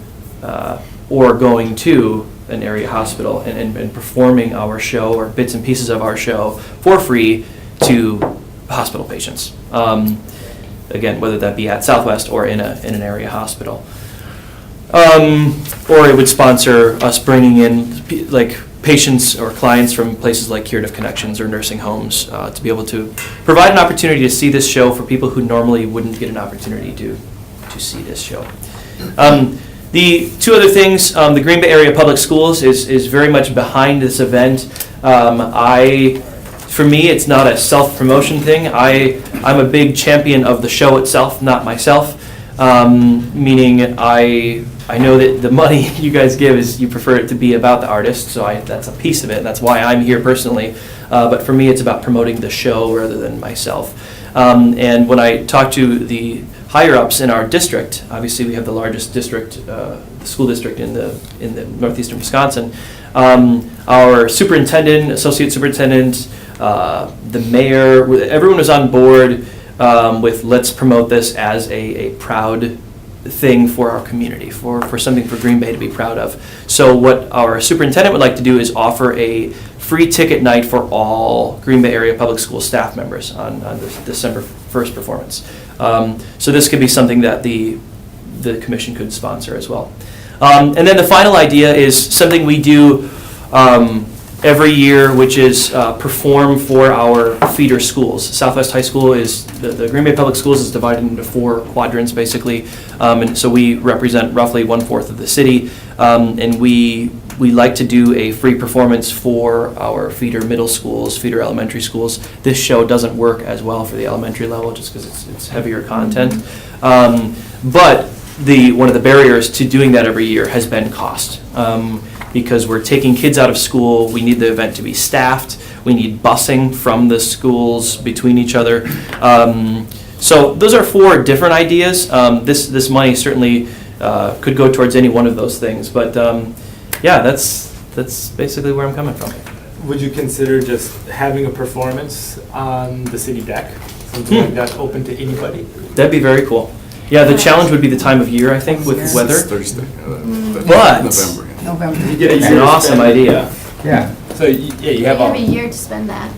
or going to an area hospital and performing our show or bits and pieces of our show for free to hospital patients. Again, whether that be at Southwest or in an area hospital. Or it would sponsor us bringing in like patients or clients from places like Curative Connections or nursing homes to be able to provide an opportunity to see this show for people who normally wouldn't get an opportunity to see this show. The 2 other things, the Green Bay Area Public Schools is very much behind this event. For me, it's not a self-promotion thing. I'm a big champion of the show itself, not myself. Meaning I know that the money you guys give is, you prefer it to be about the artist, so that's a piece of it, and that's why I'm here personally. But for me, it's about promoting the show rather than myself. And when I talk to the higher-ups in our district, obviously we have the largest district, the school district in the northeastern Wisconsin, our superintendent, associate superintendent, the mayor, everyone was on board with let's promote this as a proud thing for our community, for something for Green Bay to be proud of. So what our superintendent would like to do is offer a free ticket night for all Green Bay Area Public School staff members on the December 1st performance. So this could be something that the commission could sponsor as well. And then the final idea is something we do every year, which is perform for our feeder schools. Southwest High School is, the Green Bay Public Schools is divided into 4 quadrants basically, and so we represent roughly 1/4 of the city, and we like to do a free performance for our feeder middle schools, feeder elementary schools. This show doesn't work as well for the elementary level just because it's heavier content, but one of the barriers to doing that every year has been cost. Because we're taking kids out of school, we need the event to be staffed, we need busing from the schools between each other. So those are 4 different ideas. This money certainly could go towards any one of those things, but yeah, that's basically where I'm coming from. Would you consider just having a performance on the city deck? Something like that, open to anybody? That'd be very cool. Yeah, the challenge would be the time of year, I think, with weather. It's Thursday. But November. You get a it's year an to awesome spend it. idea. Yeah. So you have You have all. a year to spend that.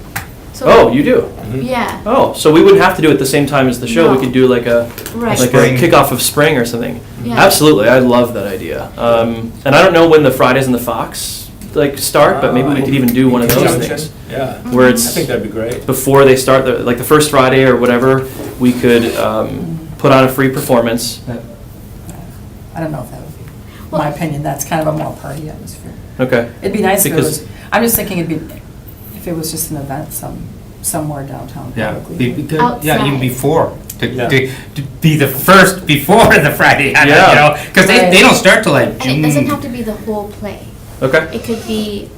So- Oh, you do? Yeah, Oh, so we wouldn't have to do it at the same time as the show? We No. could do like a right. Spring. kickoff of spring or something? Yeah. Absolutely, I love that idea. And I don't know when the Fridays in the Fox like start, but maybe we could even do one of those Conjunction. things. Yeah. Where I it's think that'd be great. before they start, like the first Friday or whatever, we could put on a free performance. I don't know if that would be, my opinion, that's kind of a more party atmosphere. Okay. It'd be nice if it Because- was, I'm just thinking it'd be, if it was just an event somewhere downtown Yeah, publicly. yeah, even Outside. before, Yeah. to be the first before the Friday, you Yeah. know, because they don't start till like And June. it doesn't have to be the whole play. Okay, It could be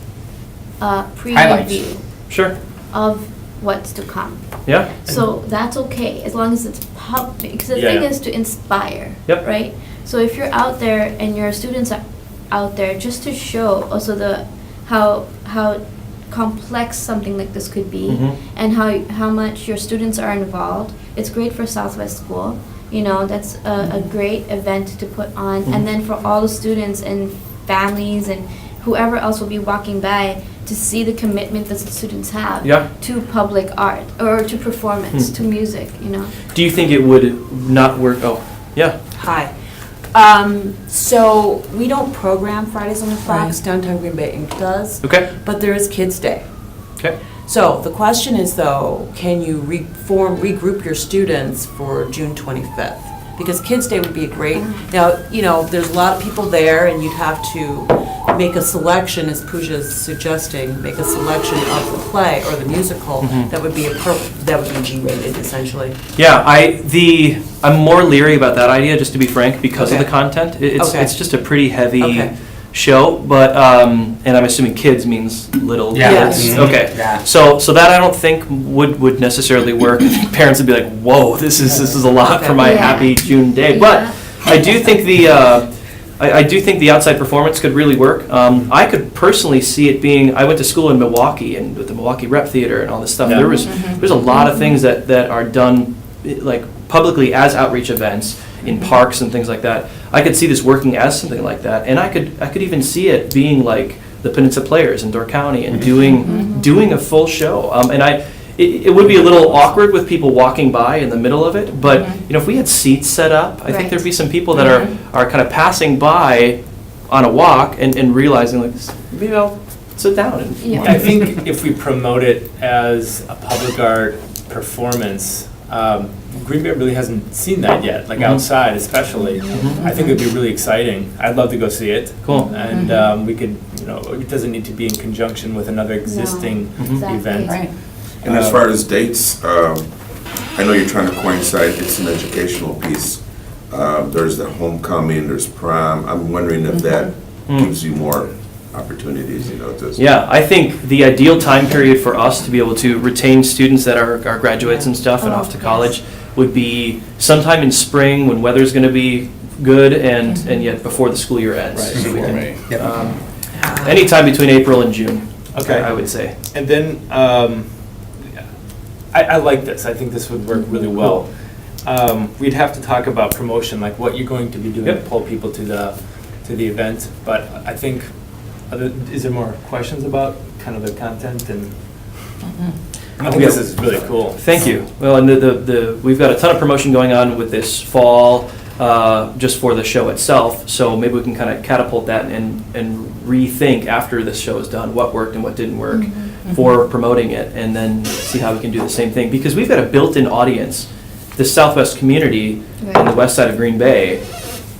a Highlights. preview sure. of what's to come. Yeah. So that's okay, as long as it's public, because the Yeah, thing yeah. is to inspire, Yep. right? So if you're out there and your students are out there, just to show also how complex something like this could be, Mhm. and how much your students are involved, it's great for Southwest School. You know, that's a great event to put on, Mhm. and then for all the students and families and whoever else will be walking by to see the commitment that the students have Yeah. to public art or to performance, Hmm. to music, you know. Do you think it would not work? Oh, yeah. Hi. So we don't program Fridays on the Fox, Downtown Green Bay Inc. does, Okay. but there is Kids Day. Okay. So the question is though, can you regroup your students for June 25th? Because Kids Day would be a great, now, you know, there's a lot of people there and you'd have to make a selection, as Pooja's suggesting, make a selection of the play or the musical Mhm. that would be that would be G-rated essentially. Yeah, I'm more leery about that idea, just to be frank, because of Okay. the content. Okay. It's just a pretty heavy Okay. show, but and I'm assuming kids means little Yeah. kids. Mhm. Okay. Yeah. So that I don't think would necessarily work. Parents would be like, "Whoa, this is a lot for my Yeah. happy June day." But Yeah. I do think I do think the outside performance could really work. I could personally see it being. I went to school in Milwaukee and with the Milwaukee Rep Theater and all this stuff. Yeah. There's a lot of things that are done like publicly as outreach events in parks and things like that. I could see this working as something like that, and I could even see it being like the Peninsula Players in Door County and doing a full show. It would be a little awkward with people walking by in the middle of it, but you know, if we had seats set up, I think Right. there'd be some people that are kind of passing by on a walk and realizing like, maybe I'll sit down and. Yeah. I think if we promote it as a public art performance, Green Bay really hasn't seen that yet, like Mhm. outside especially. I think it'd be really exciting. I'd love to go see it. Cool. And we could, you know, it doesn't need to be in conjunction with another existing Exactly. event. Right. And as far as dates, I know you're trying to coincide, it's an educational piece. There's the homecoming, there's prom. I'm wondering if that gives you more opportunities, you know, to. Yeah, I think the ideal time period for us to be able to retain students that are graduates and stuff and Oh, off to yes. college would be sometime in spring when weather's going to be good and yet before the school year ends. Right. So we can, Yep. anytime between April and June, Okay. I would say. And then, I like this, I think this would work really well. We'd have to talk about promotion, like what you're going to be doing to Yep. pull people to the event, but I think, is there more questions about kind of the content and? I think this is really cool. Thank you. Well, and we've got a ton of promotion going on with this fall, just for the show itself. So maybe we can kind of catapult that and rethink after this show is done, what worked and what didn't work for promoting it, and then see how we can do the same thing. Because we've got a built-in audience, the Southwest community on the west side of Green Bay.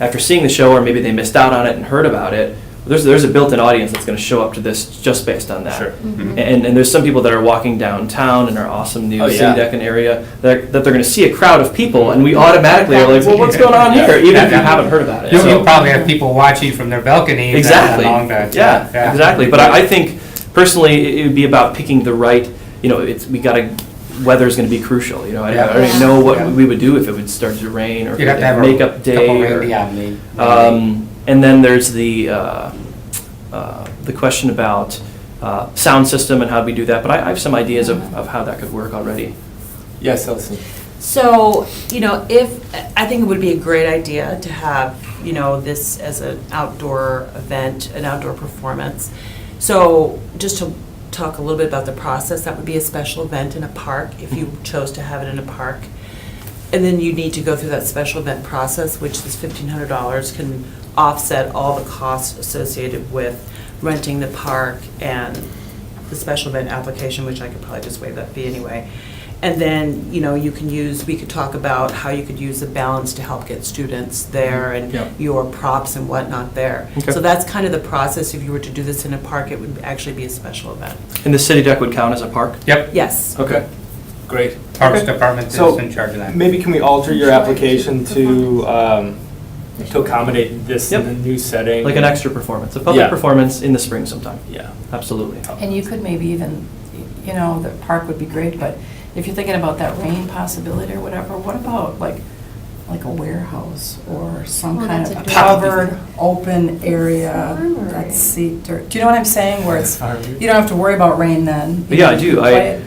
After seeing the show, or maybe they missed out on it and heard about it, there's a built-in audience that's going to show up to this just based on that. Sure. And there's some people that are walking downtown in our awesome new Oh, city yeah. Deccan area that they're going to see a crowd of people, and we automatically are like, well, what's going on here? Even if you haven't heard about it. You'll So- probably have people watching from their balconies. Exactly. Along the, Yeah, exactly. But I think personally, it would be about picking the right. You know, weather's going to be crucial. You know, I don't even know what Yeah. we would do if it would start to rain or if You'd have to have makeup a day. couple or- rain, yeah, and then there's the question about sound system and how we do that. But I have some ideas of how that could work already. Yes, Elsie. So, you know, I think it would be a great idea to have, you know, this as an outdoor event, an outdoor performance. So just to talk a little bit about the process. That would be a special event in a park, if you chose to have it in a park. And then you need to go through that special event process, which this $1,500 can offset all the costs associated with renting the park and the special event application, which I could probably just waive that fee anyway. And then, you know, you can use, we could talk about how you could use the balance to help get students there and Yep. your props and whatnot there. Okay. So that's kind of the process. If you were to do this in a park, it would actually be a special event. And the city deck would count as a park? Yep, Yes. Okay. Great. Parks Okay. Department is So, in charge of that. Maybe can we alter your application to accommodate this in Yep. the new setting? Like an extra performance, a public Yeah. performance in the spring sometime. Yeah. Absolutely. And you could maybe even, you know, the park would be great, but if you're thinking about that rain possibility or whatever, what about like a warehouse or some Oh, kind that's of a covered, open area Farmery. that's seeped or, do you know what I'm saying? Where it's, you don't have to worry about rain then. Yeah, I do.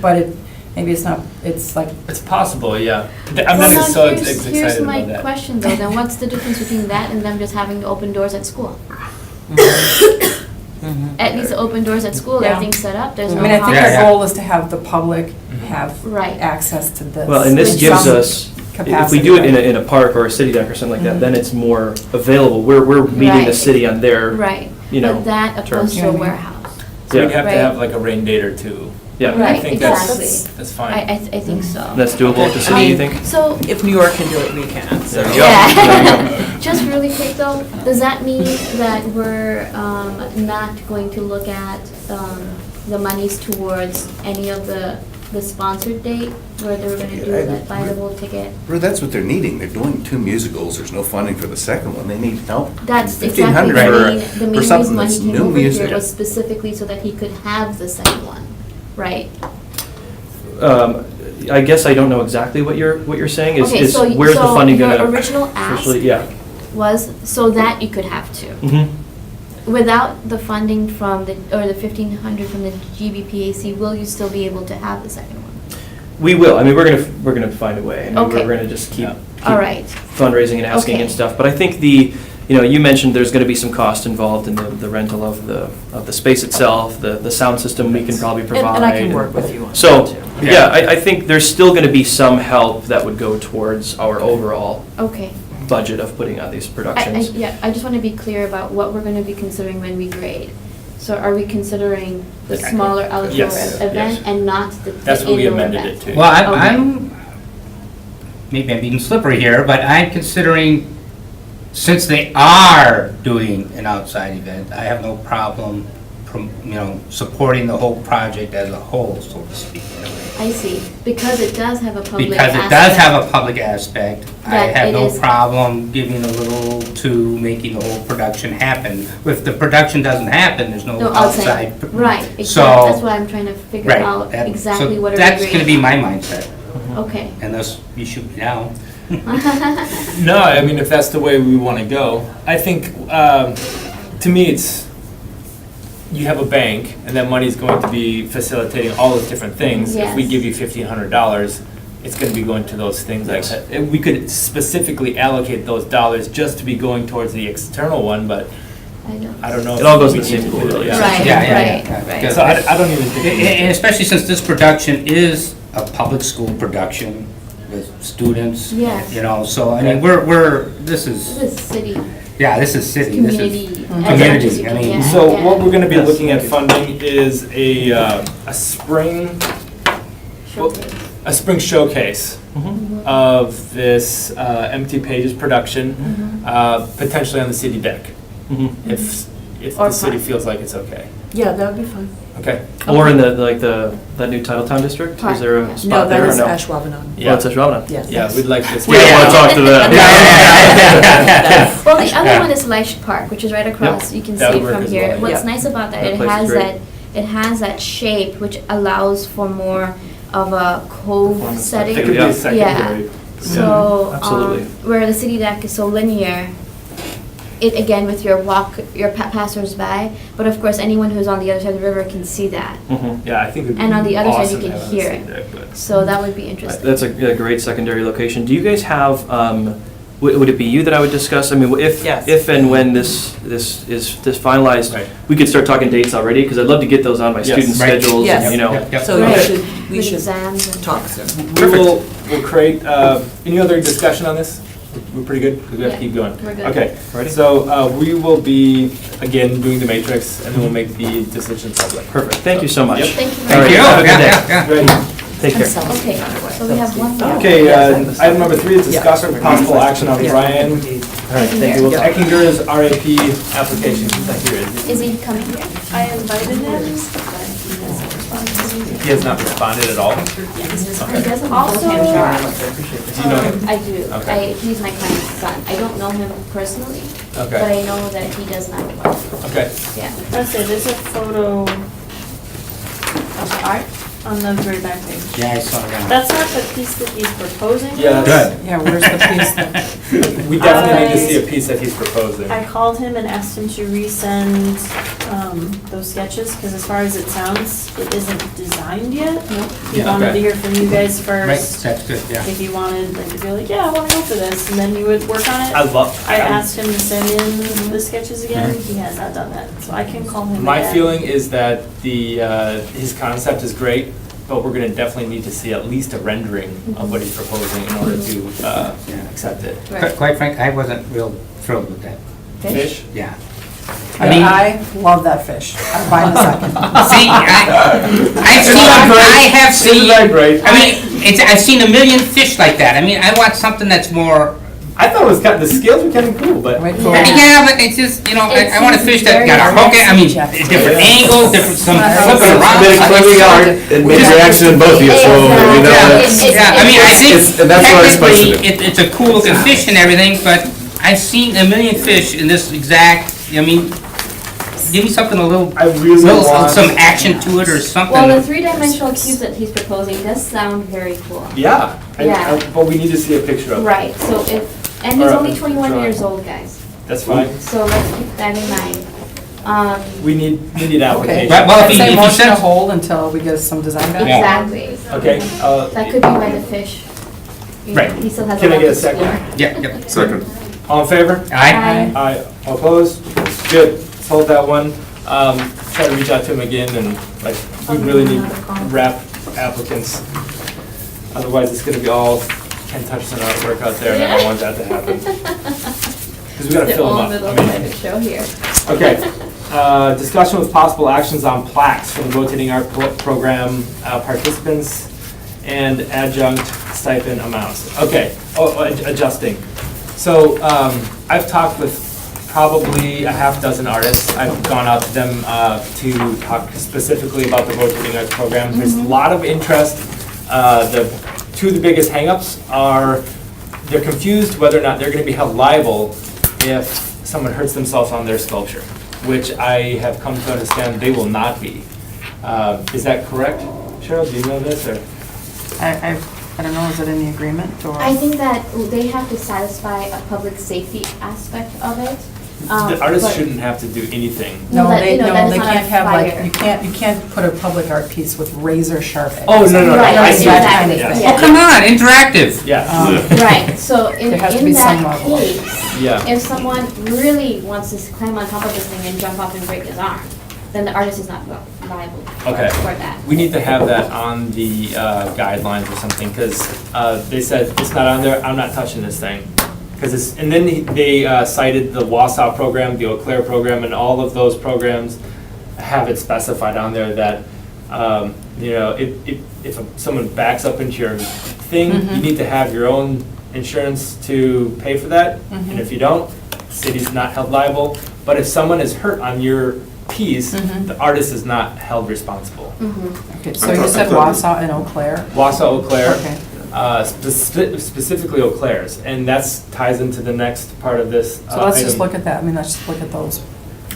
But it, maybe it's not, it's like, It's possible, yeah. I'm Well, not now so here's excited my about that. question though, then what's the difference between that and them just having the open doors at school? At least the open doors at school, Yeah. everything's set up, there's I no mean, I think Yeah, our yeah. goal is to have the public have Right. access to this. Well, and this with gives some us, if we capacity, do it in right? a park or a city deck or something like that, Mhm. then it's more available. We're meeting the Right. city on their, Right, you know, but that opposed terms. to a You know what I mean? warehouse. So we'd Yeah. have to Right. have like a rain date or two. Yeah. I Right, think exactly. that's I, fine. I think so. That's doable at the city, you think? So, If New York can do it, we can. So. There you go. There you yeah, just really quick though, does that mean that we're not going to look at the monies towards any of the sponsored date, where they were gonna do that buy the whole ticket? Well, that's what they're needing. They're doing 2 musicals. There's no funding for the second one. They need help. That's exactly 1,500 the main something reason why that's he came new over music. here was specifically so that he could have the second one, right? I guess I don't know exactly what you're saying. Okay, Is so where's the funding your gonna? original ask officially- Yeah. was so that you could have two. Mhm. Without the funding from the, or the 1,500 from the GBPAC, will you still be able to have the second one? We will. I mean, we're gonna find a way. I mean, Okay. we're gonna just keep All right, fundraising and asking Okay. and stuff. But I think you mentioned there's gonna be some cost involved in the rental of the space itself, the sound system we can probably provide. And I can work with you on that So, too. yeah, I think there's still gonna be some help that would go towards our overall okay. budget of putting on these productions. Yeah, I just want to be clear about what we're going to be considering when we grade. So are we considering the smaller outdoor Yes, event yes. and not the That's what we indoor amended event? it to. Well, Okay. I'm, maybe I'm being slippery here, but I'm considering, since they are doing an outside event, I have no problem, supporting the whole project as a whole, so to speak. in a way. I see, because it does have a public Because it does aspect. have a public aspect, I That have it no is- problem giving a little to making the whole production happen. If the production doesn't happen, there's no No, outside. Right, So- exactly, that's what I'm trying to figure Right. out, that- exactly so what are we That's gonna be grading. my mindset, Okay. unless you shoot me down. No, I mean, if that's the way we want to go, I think, to me, it's, you have a bank, and that money's going to be facilitating all those different things. If we Yes. give you $1,500, it's going to be going to those things like that. And we could specifically allocate those dollars just to be going towards the external one, but I don't know. It all goes if in the we same need to pool, do it, though, yeah. Right, Yeah, yeah, right, yeah. right. Because- So I don't even think. we need to- And especially since this production is a public school production with students. Yes. So, I mean, this is, This is city, yeah, this is city, this is community. community, I mean. So what we're gonna be looking at funding is a spring, a spring showcase of this Empty Pages production, potentially on the city deck, if Or the city park. feels like it's okay. Yeah, that would be fun. Okay. Or in that new Titletown district? Park, Is there yeah. a spot No, there that or is no? Ashwaubenon. Yeah, it's Ashwaubenon. Yes. Yeah, we'd like this. We don't wanna talk to them. Well, the other one is Leash Park, which is right across, you can That see would it work from as here. well. What's Yeah. nice about that, That it place is has great. that shape which allows for more of a cove Performance. setting. It could be Yeah. a secondary. So, absolutely. where the city deck is so linear, it again with your passersby, but of course anyone who's on the other side of the river can see that. Yeah, I think it'd be And on the other side, you awesome can to have it hear on it. the deck, but- So that would be interesting. That's a great secondary location. Do you guys have would it be you that I would discuss? I mean, Yes. if and when this is finalized, Right. we could start talking dates already, because I'd love to get those on my Yes. student Right. schedules, Yes. and, you know. Yep, yep. So Right. we With should exams and. talk soon. We'll create, any other discussion on this? We're pretty good? Because we have to keep going. We're good. Okay, Ready? so we will be, again, doing the matrix, and then we'll make the decision public. Perfect, thank you so much. Yep. Thank you All very right, Thank you. have a good Yeah, day. yeah, yeah. Ready? Take care. Okay, so we have one more. Okay, item number 3 is discussion with possible action on Yeah. Brian. All right, thank you. Yeah. Eckinger's RAP application. Here it is. Is he coming here? I invited him, but he hasn't responded to me. He has not responded at all? He doesn't Also- know him. Do you know him? I do. Okay. He's my client's son. I don't know him personally, but Okay, I know that he does not work. okay. Yeah. That's it, there's a photo of art on the very back page. Yeah, I saw that. That's not the piece that he's proposing. Yeah, Good. Yeah, where's the piece that, We definitely need to see a piece that he's proposing. I called him and asked him to resend those sketches, because as far as it sounds, it isn't designed yet. He Yeah, wanted okay. to hear from you guys Right, first. that's good, yeah. If you wanted, like, to be like, yeah, I want to go for this, and then you would work on it. I love. I asked him to send in the sketches again, he has not done that, so I can call him My again. feeling is that his concept is great, but we're gonna definitely need to see at least a rendering of what he's proposing in order to accept it. Right. Quite frank, I wasn't real thrilled with that. Fish? Yeah. I mean, I love that fish. I'm buying a second. see, I have seen, Isn't that great? I mean, I've seen a million fish like that. I mean, I want something that's more, I thought it was the scales were kind of cool, but. Wait for Yeah. it. yeah, but it's just, you know, It I want a seems fish that very got a hook, I mean, Jeff. different angles, different, some flipping A around. bit of cleaning art and maybe reaction in both of you, so, you know, Exactly. that's- Yeah, I mean, I think and that's what it's supposed to technically, it's a cool looking fish and everything, but I've seen a million fish in this exact, I mean, give me something a little, I really want. some action to it or something. Well, the three-dimensional cubes that he's proposing does sound very cool. Yeah, Yeah. but we need to see a picture of it. Right, so and he's Or, only 21 drawing. years old, guys, That's fine. so let's keep that in mind. We need Okay. application. Right, well, if I'd he- say if he motion to sends- hold until we get some design back. Yeah. Exactly. Okay, That could be why the fish, you know, Right. he still has a Can I lot get to a second? explore. Yep, yep. Second. all in favor? Aye. Aye. All opposed? Good, let's hold that one. Try to reach out to him again and like, we really need wrap applicants. Otherwise, it's gonna be all Ken Touchson artwork out there, and I don't want that to happen. Because we gotta The fill them old up. middle I mean, private show here. Okay, discussion with possible actions on plaques for the rotating art program participants and adjunct stipend amounts. Okay, adjusting. So, I've talked with probably a half dozen artists. I've gone out to them to talk specifically about the rotating art program. There's a lot of interest. Two of the biggest hangups are they're confused whether or not they're gonna be held liable if someone hurts themselves on their sculpture, which I have come to understand they will not be. Is that correct? Cheryl, do you know this, or? I don't know, is it in the agreement or? I think that they have to satisfy a public safety aspect of it. The artist but- shouldn't have to do anything. No, that, they, you know, that no, is they not a can't have like, fire. you can't put a public art piece with razor sharp edges. Oh, no, Right, I see what you're exactly. saying, Oh, come on, interactive. Yeah, Right, so in There has to be some that level. case, yeah. if someone really wants to climb on top of this thing and jump off and break his arm, then the artist is not liable Okay. for that. We need to have that on the guidelines or something, because they said, it's not on there, I'm not touching this thing. Because it's, and then they cited the Wausau program, the Eau Claire program, and all of those programs have it specified on there that, you know, if someone backs up into your thing, you need to have your own insurance to pay for that. And if you don't, the city's not held liable. But if someone is hurt on your piece, the artist is not held responsible. Okay, so you said Wausau and Eau Claire? Wausau, Eau Claire. Okay. Specifically Eau Claire's, and that's ties into the next part of this So let's just item. look at that, I mean, let's just look at those,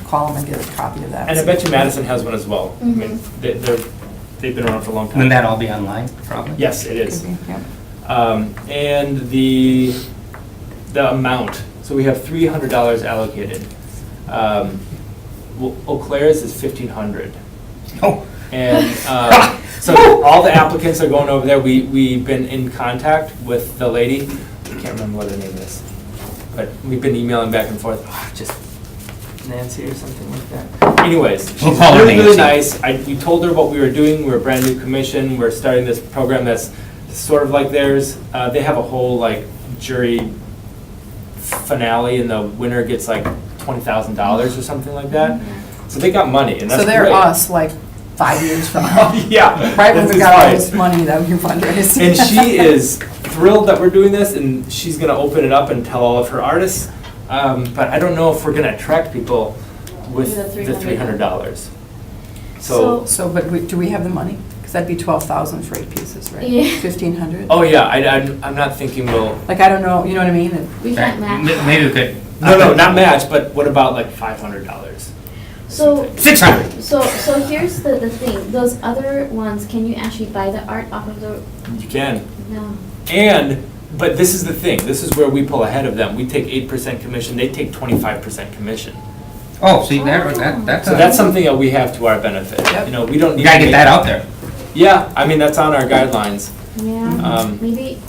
call them and get a copy of that. And I bet you Madison has one as well. I mean, they've been around for a long time. Wouldn't that all be online, probably? Yes, it is. Could be, yep. And the amount, so we have $300 allocated. Eau Claire's is $1,500. Oh, And so all the applicants are going over there. We've been in contact with the lady. I can't remember what her name is. but we've been emailing back and forth, just Nancy or something like that. Anyways, she's We'll call her really, really Nancy. nice. We told her what we were doing. We're a brand new commission. We're starting this program that's sort of like theirs. They have a whole like jury finale, and the winner gets like $20,000 or something like that. So they got money, and that's So they're great. us, like, 5 years from now. Yeah. Right when this we is got all right. this money that we fundraised. And she is thrilled that we're doing this, and she's gonna open it up and tell all of her artists. But I don't know if we're gonna attract people with The the $300. $300. So, So, but do we have the money? Because that'd be 12,000 for 8 pieces, right? Yeah. 1,500? oh yeah, I'm not thinking we'll, Like, I don't know, you know what I mean? We can't match. Maybe we could. no, not match, but what about like $500? So, 600. so here's the thing, those other ones, can you actually buy the art off of the, You can. no. But this is the thing, this is where we pull ahead of them. We take 8% commission, they take 25% commission. Oh, see, that's. So that's something that we have to our benefit. Yep. You know, we don't need You to gotta get make- that out there. Yeah, I mean, that's on our guidelines. Yeah, maybe,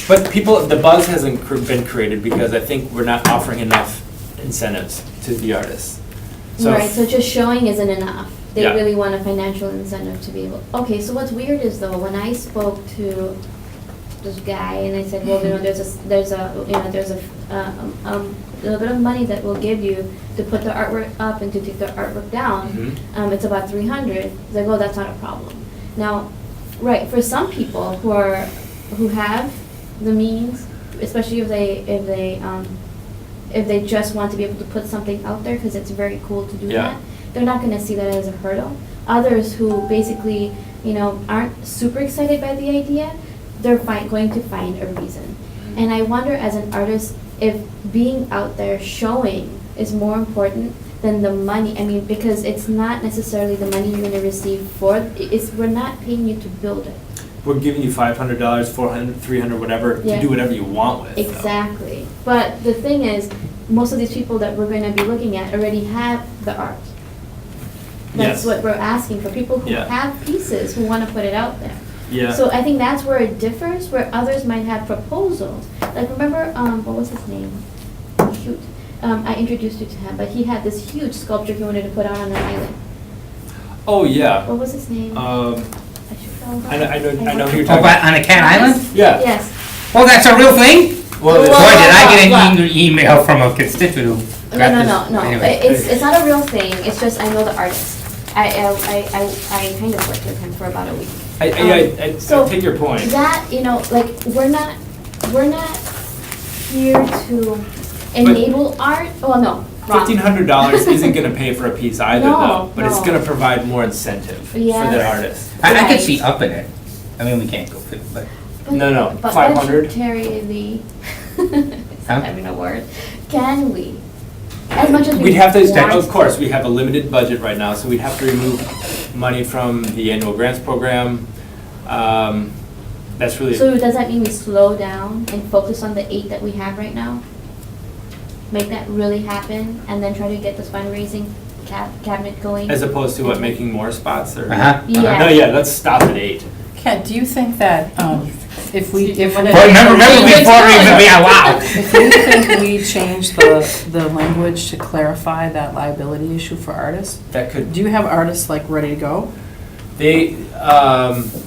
But people, the buzz hasn't been created because I think we're not offering enough incentives to the artists. So right, so just showing isn't enough. They Yeah. really want a financial incentive to be able, okay, so what's weird is though, when I spoke to this guy and I said, well, you know, there's a little bit of money that we'll give you to put the artwork up and to take the artwork down. Mhm. It's about 300. He's like, oh, that's not a problem. Now, right, for some people who have the means, especially if they just want to be able to put something out there because it's very cool to do Yeah. that, they're not going to see that as a hurdle. Others who basically, you know, aren't super excited by the idea, they're going to find a reason. And I wonder as an artist if being out there showing is more important than the money. I mean, because it's not necessarily the money you're going to receive we're not paying you to build it. we're giving you $500, $400, $300, whatever, to Yeah. do whatever you want with. so. Exactly. But the thing is, most of these people that we're going to be looking at already have the art. That's Yes. what we're asking for, people who Yeah. have pieces, who want to put it out there. Yeah. So I think that's where it differs, where others might have proposals. Like, remember, what was his name? Shoot. I introduced you to him, but he had this huge sculpture he wanted to put out on an island. Oh, yeah. What was his name? I should know. I know who you're Oh, talking but about. on a cat island? Yeah. Yes. Oh, that's a real thing? Well, Boy, did it's- I get well, an email from a constituent who got this. No. Anyway. It's not a real thing. It's just I know the artist. I kind of worked with him for about a week. I So take your point. That, you know, like, we're not here to enable art. Oh, no, wrong. $1,500 isn't gonna pay for a piece either, No, though, but it's no. gonna provide more incentive for the Yes. artist. I could Right. see upping it. I mean, we can't go 50, but. No, But 500? budgetarily, Huh? not having a word, can we? As much as we We'd have to, want of course, we have a limited budget right now, so we'd have to remove money from the annual grants program. That's really, So does that mean we slow down and focus on the 8 that we have right now? Make that really happen, and then try to get this fundraising cabinet going? as opposed to what, making more spots or? Uh-huh. Yeah. No, yeah, let's stop at 8. Ken, do you think that if we, Remember before we even, yeah, wow. if you think we change the language to clarify that liability issue for artists, That could, do you have artists like ready to go? they,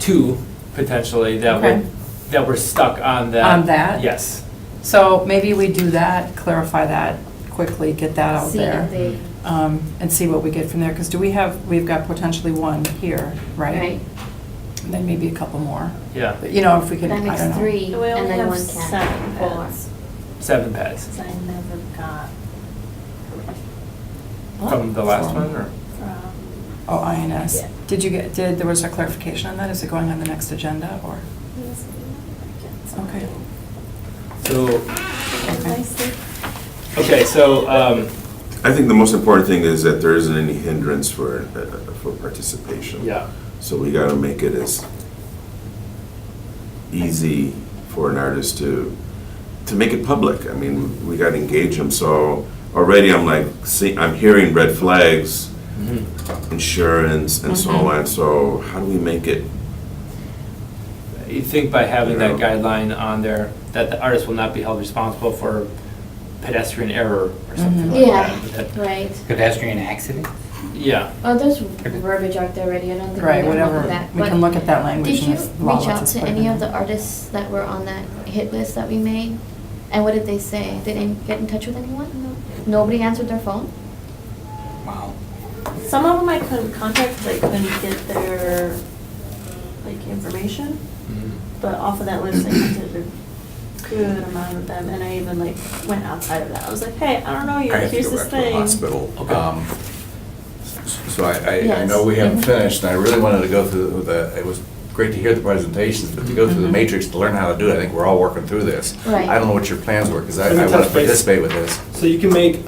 2 potentially Okay. that were stuck on that. On that? Yes. So maybe we do that, clarify that quickly, get that out See there. if they, And see what we get from there, because we've got potentially 1 here, right? right, And then maybe a couple more. Yeah, But, you know, if we could, I that don't know. makes 3, We only and then have 1 can. 7 4. pads. 7 pads. I never got From the last From- one, or? from. Oh, INS. Yeah. There was a clarification on that? Is it going on the next agenda, or? Okay. So, okay, so, I think the most important thing is that there isn't any hindrance for participation. yeah. So we gotta make it as easy for an artist to make it public. I mean, we gotta engage them, so already I'm like, I'm hearing red flags, Mhm. insurance and so on, so how do we make it you'd think by having that guideline on there, that the artist will not be held responsible for pedestrian error or something like Yeah, that. right. Pedestrian accident? Yeah. Oh, there's verbiage out there already, I don't think Right, we can look whatever, at that. we But can look at that language. did you and the law reach lets out us to put it any in of the there. artists that were on that hit list that we made? And what did they say? They didn't get in touch with anyone? Nobody answered their phone? Wow. Some of them I couldn't contact, they couldn't get their, like, information, but off of that list, I contacted a good amount of them, and I even, like, went outside of that. I was like, hey, I don't know you, I have to here's go this back to the thing. hospital. So I Yes. know we haven't Mhm. finished, and I really wanted to go through it was great to hear the presentations, but to go through the matrix to learn how to do it, I think we're all working through this. Right. I don't know what your plans were, because I Let me want touch to base. participate with this. So you can make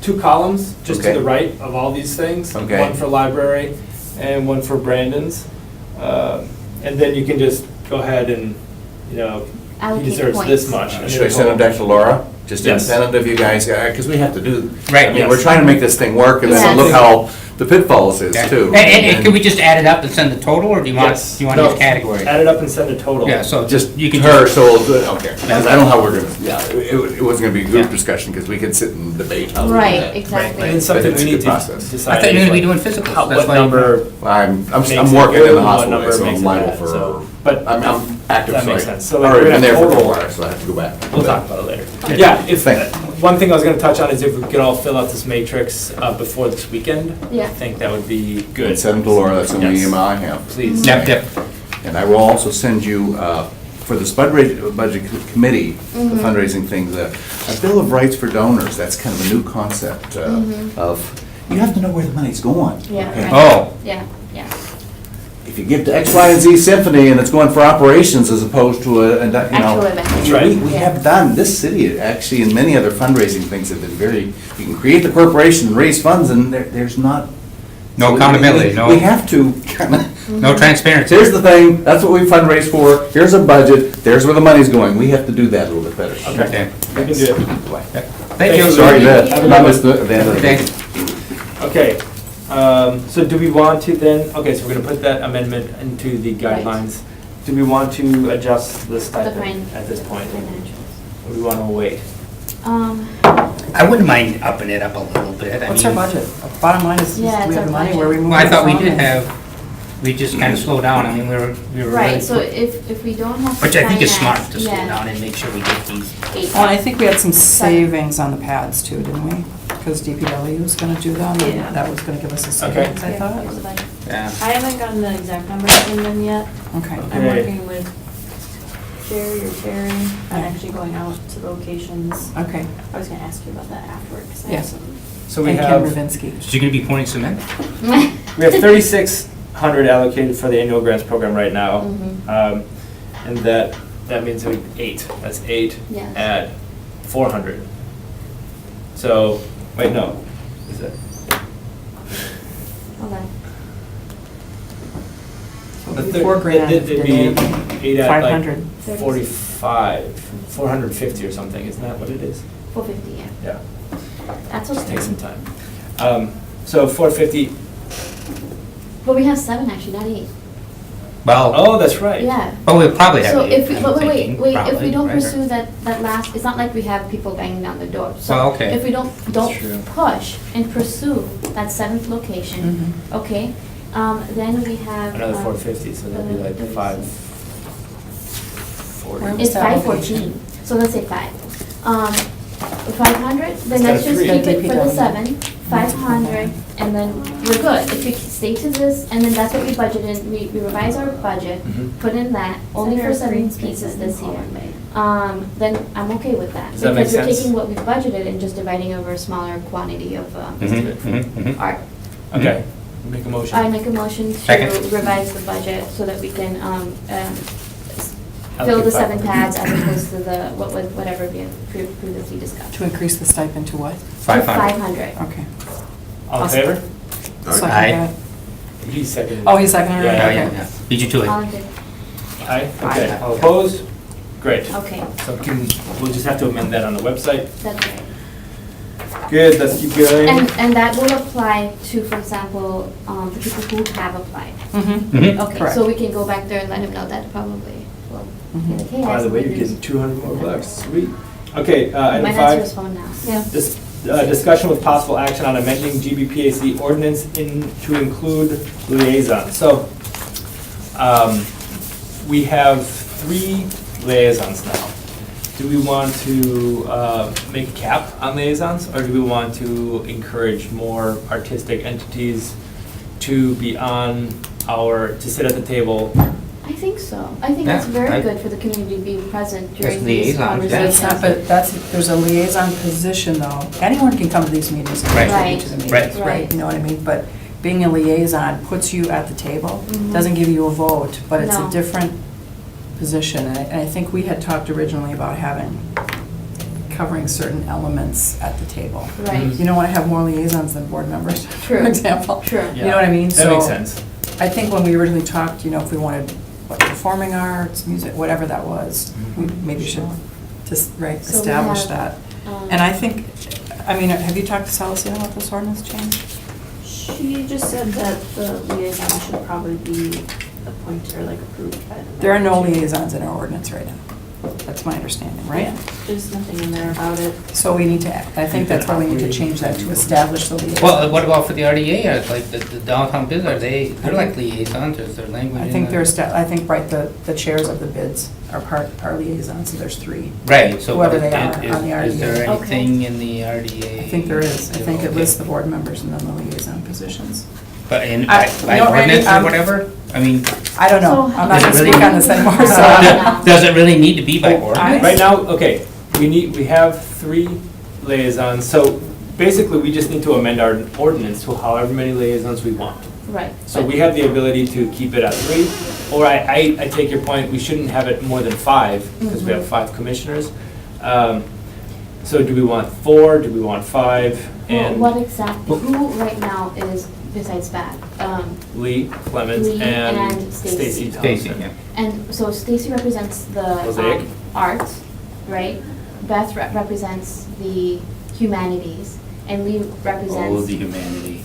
2 columns just to Okay. the right of all these things. Okay. One for library and one for Brandon's. And then you can just go ahead and, he Allocate deserves points. this much. and Should I it'll send them go- back to Laura? Just Yes. independent of you guys, because we have to do, Right, I mean, yes. we're trying to make this thing work, and then Yes. look how the pitfalls is, Yeah. too. And can we just add it up and send the total, or do you want, Yes. do you want to No, use categories? Add it up and send a total. Yeah, so Just you can her, just, so, okay, because I don't know how we're gonna, Yeah. it wasn't gonna be a group Yeah. discussion, because we could sit and debate how to do Right, that. exactly. And it's something It's we a need good to process. decide. I thought you were gonna be doing How- physicals. That's What why- number I'm makes it working good in the and what hospital, number so makes I'm it liable bad, for, so- but I'm active, that so makes I- sense. So or we're been gonna there for total- 4 hours, so I have to go back. We'll talk about it later. Okay. Yeah, if, Thank one thing I was gonna touch on is if we could all fill out this matrix before this weekend. Yeah. I think that would be Good, good. send them to Laura, that's the only Yes. email I have. Please. Yep, yep. And I will also send you, for the budget committee, Mm-hmm. the fundraising thing, a bill of rights for donors. That's kind of a new concept of, you have to know where the money's going. Mm-hmm. Yeah, okay? right. Oh, Yeah, yeah. If you give to X, Y, and Z Symphony and it's going for operations as opposed to Actual event. That's right. We Yeah. have done, this city actually, and many other fundraising things have been very, you can create the corporation and raise funds and there's not. No so we- accountability, we- no- We have to kind of. no transparency. Here's the thing, that's what we fundraise for, here's a budget, there's where the money's going. We have to do that a little bit better. Okay. We can do it. Thank you. Sorry Have that, a I good missed the end of the Thanks. Okay, so do we want to then, okay, so we're gonna put that amendment into the guidelines. Do we want to adjust the stipend fine- at this point? Financials. Or do we wanna wait? I wouldn't mind upping it up a little bit. I What's our mean- budget? Bottom line is, do we Yeah, it's have our the money budget. where we move Well, I thought we from did and- have, we just kind of slowed down. I mean, we were really. Right, so if we don't have to Which I think is smart finance- to slow yeah, down and make sure we get these. 8. Well, I think we had some savings on the pads too, didn't we? Because DPW was gonna do them, Yeah. and that was gonna give us a Okay. savings, I thought. Here's the budget. Yeah. I haven't gotten the exact numbers from them yet. Okay. I'm Okay. working with Jerry or Terry, I'm actually going out to locations. Okay. I was gonna ask you about that afterward, because I have Yes. some. So we And Ken have, Ravinsky. So you're gonna be pouring cement? we have 3,600 allocated for the annual grants program right now. Mhm. And that means we 8, that's 8 Yes. at 400. So, wait, no, is it? Hold on. The Before grand, It'd be 8 at like 500. 45, 450 or something, isn't that what it is? 450, yeah. Yeah, That's just take okay. some time. So 450, But we have 7 actually, not 8. Well, oh, that's right. Yeah. but we'll probably have. So eight, if we, I'm but wait, thinking, if probably, we don't right? pursue that last, it's not like we have people banging down the door. So Well, okay. if we don't true. push and pursue that 7th location, okay, then we have. Another 450, so that'd be like 540. Where was It's that 514, so let's say 5. 500, then It's let's got a just three. keep it for the DPW. 7, 500, and then we're good. If we stay to this, and then that's what we budgeted, we revise our budget, Mhm. put in that, only for 7 pieces this year. Then I'm okay with that. Does that make Because we're sense? taking what we budgeted and just dividing over a smaller quantity of Mhm, mhm, mhm. art. Okay, make a motion. I make a motion to Second. revise the budget so that we can fill Allocate the 7 500. pads as opposed to the, whatever we had previously discussed. To increase the stipend to what? 500. 500. Okay. All in favor? Second Aye. that. He seconded. Oh, he's seconded it? Yeah, Oh, Okay. yeah, yeah. Beat you to All it. in favor? Aye, okay, Aye. all opposed? Great. Okay, So we'll just have to amend that on the website. that's right. Good, let's keep going. And that will apply to, for example, the people who have applied. Mhm. Mhm. Okay, Correct. so we can go back there and let him know that probably Be like, hey, I By have the some way, good you're news. getting 200 more bucks, sweet. Okay, He item might answer his 5, phone now. Yeah. discussion with possible action on amending GBPAC ordinance to include liaisons. So, we have 3 liaisons now. Do we want to make a cap on liaisons, or do we want to encourage more artistic entities to be on to sit at the table? I think so. I think it's Yeah, very I- good for the community to be present during these liaisons, yeah. conversations. That's not, but there's a liaison position though. Anyone can come to these meetings and Right. contribute to the meetings, Right. right? You know what I mean? But being a liaison puts you at the table, Mhm. doesn't give you a vote, but it's a No. different position. And I think we had talked originally about covering certain elements at the table. Right. You don't want to have more liaisons than board members, for True. example. True. You know what I mean? That makes So, sense. I think when we originally talked, if we wanted performing arts, music, whatever that was, we maybe should just, right, So we establish have, that. Um, And I think, have you talked to Celestina about this ordinance change? She just said that the liaison should probably be appointed or like approved by the. There are no mayor. liaisons in our ordinance right now. That's my understanding, right? Yeah, there's nothing in there about it. So we need to, I think that's why we need to change that to establish the liaison. Well, what about for the RDA, like the downtown business, they're like liaisons, is there language I in think there? right, the chairs of the bids are liaisons, so there's 3. Right, so whoever is they are on the is there RDA. anything in the RDA? I think there is. I think it Okay. lists the board members and then the liaison positions. But in, I- by you know, Randy, ordinance or I'm- whatever? I mean, I don't know. So- I'm not Is going it to really- speak on this anymore, so. No. does it really need to be by I- ordinance? Right now, okay, we have 3 liaisons, so basically, we just need to amend our ordinance to however many liaisons we want. Right. So we have the ability to keep it at 3, or I take your point, we shouldn't have it more than 5, because we have 5 commissioners. So do we want 4, do we want 5? Well, And what exactly, who right now is, besides that? Lee Clements Lee and and Stacy. Stacy Stacy, Thompson. yeah. And so Stacy represents the Mosaic. arts, right? Beth represents the humanities, and Lee Oh, represents, the humanity.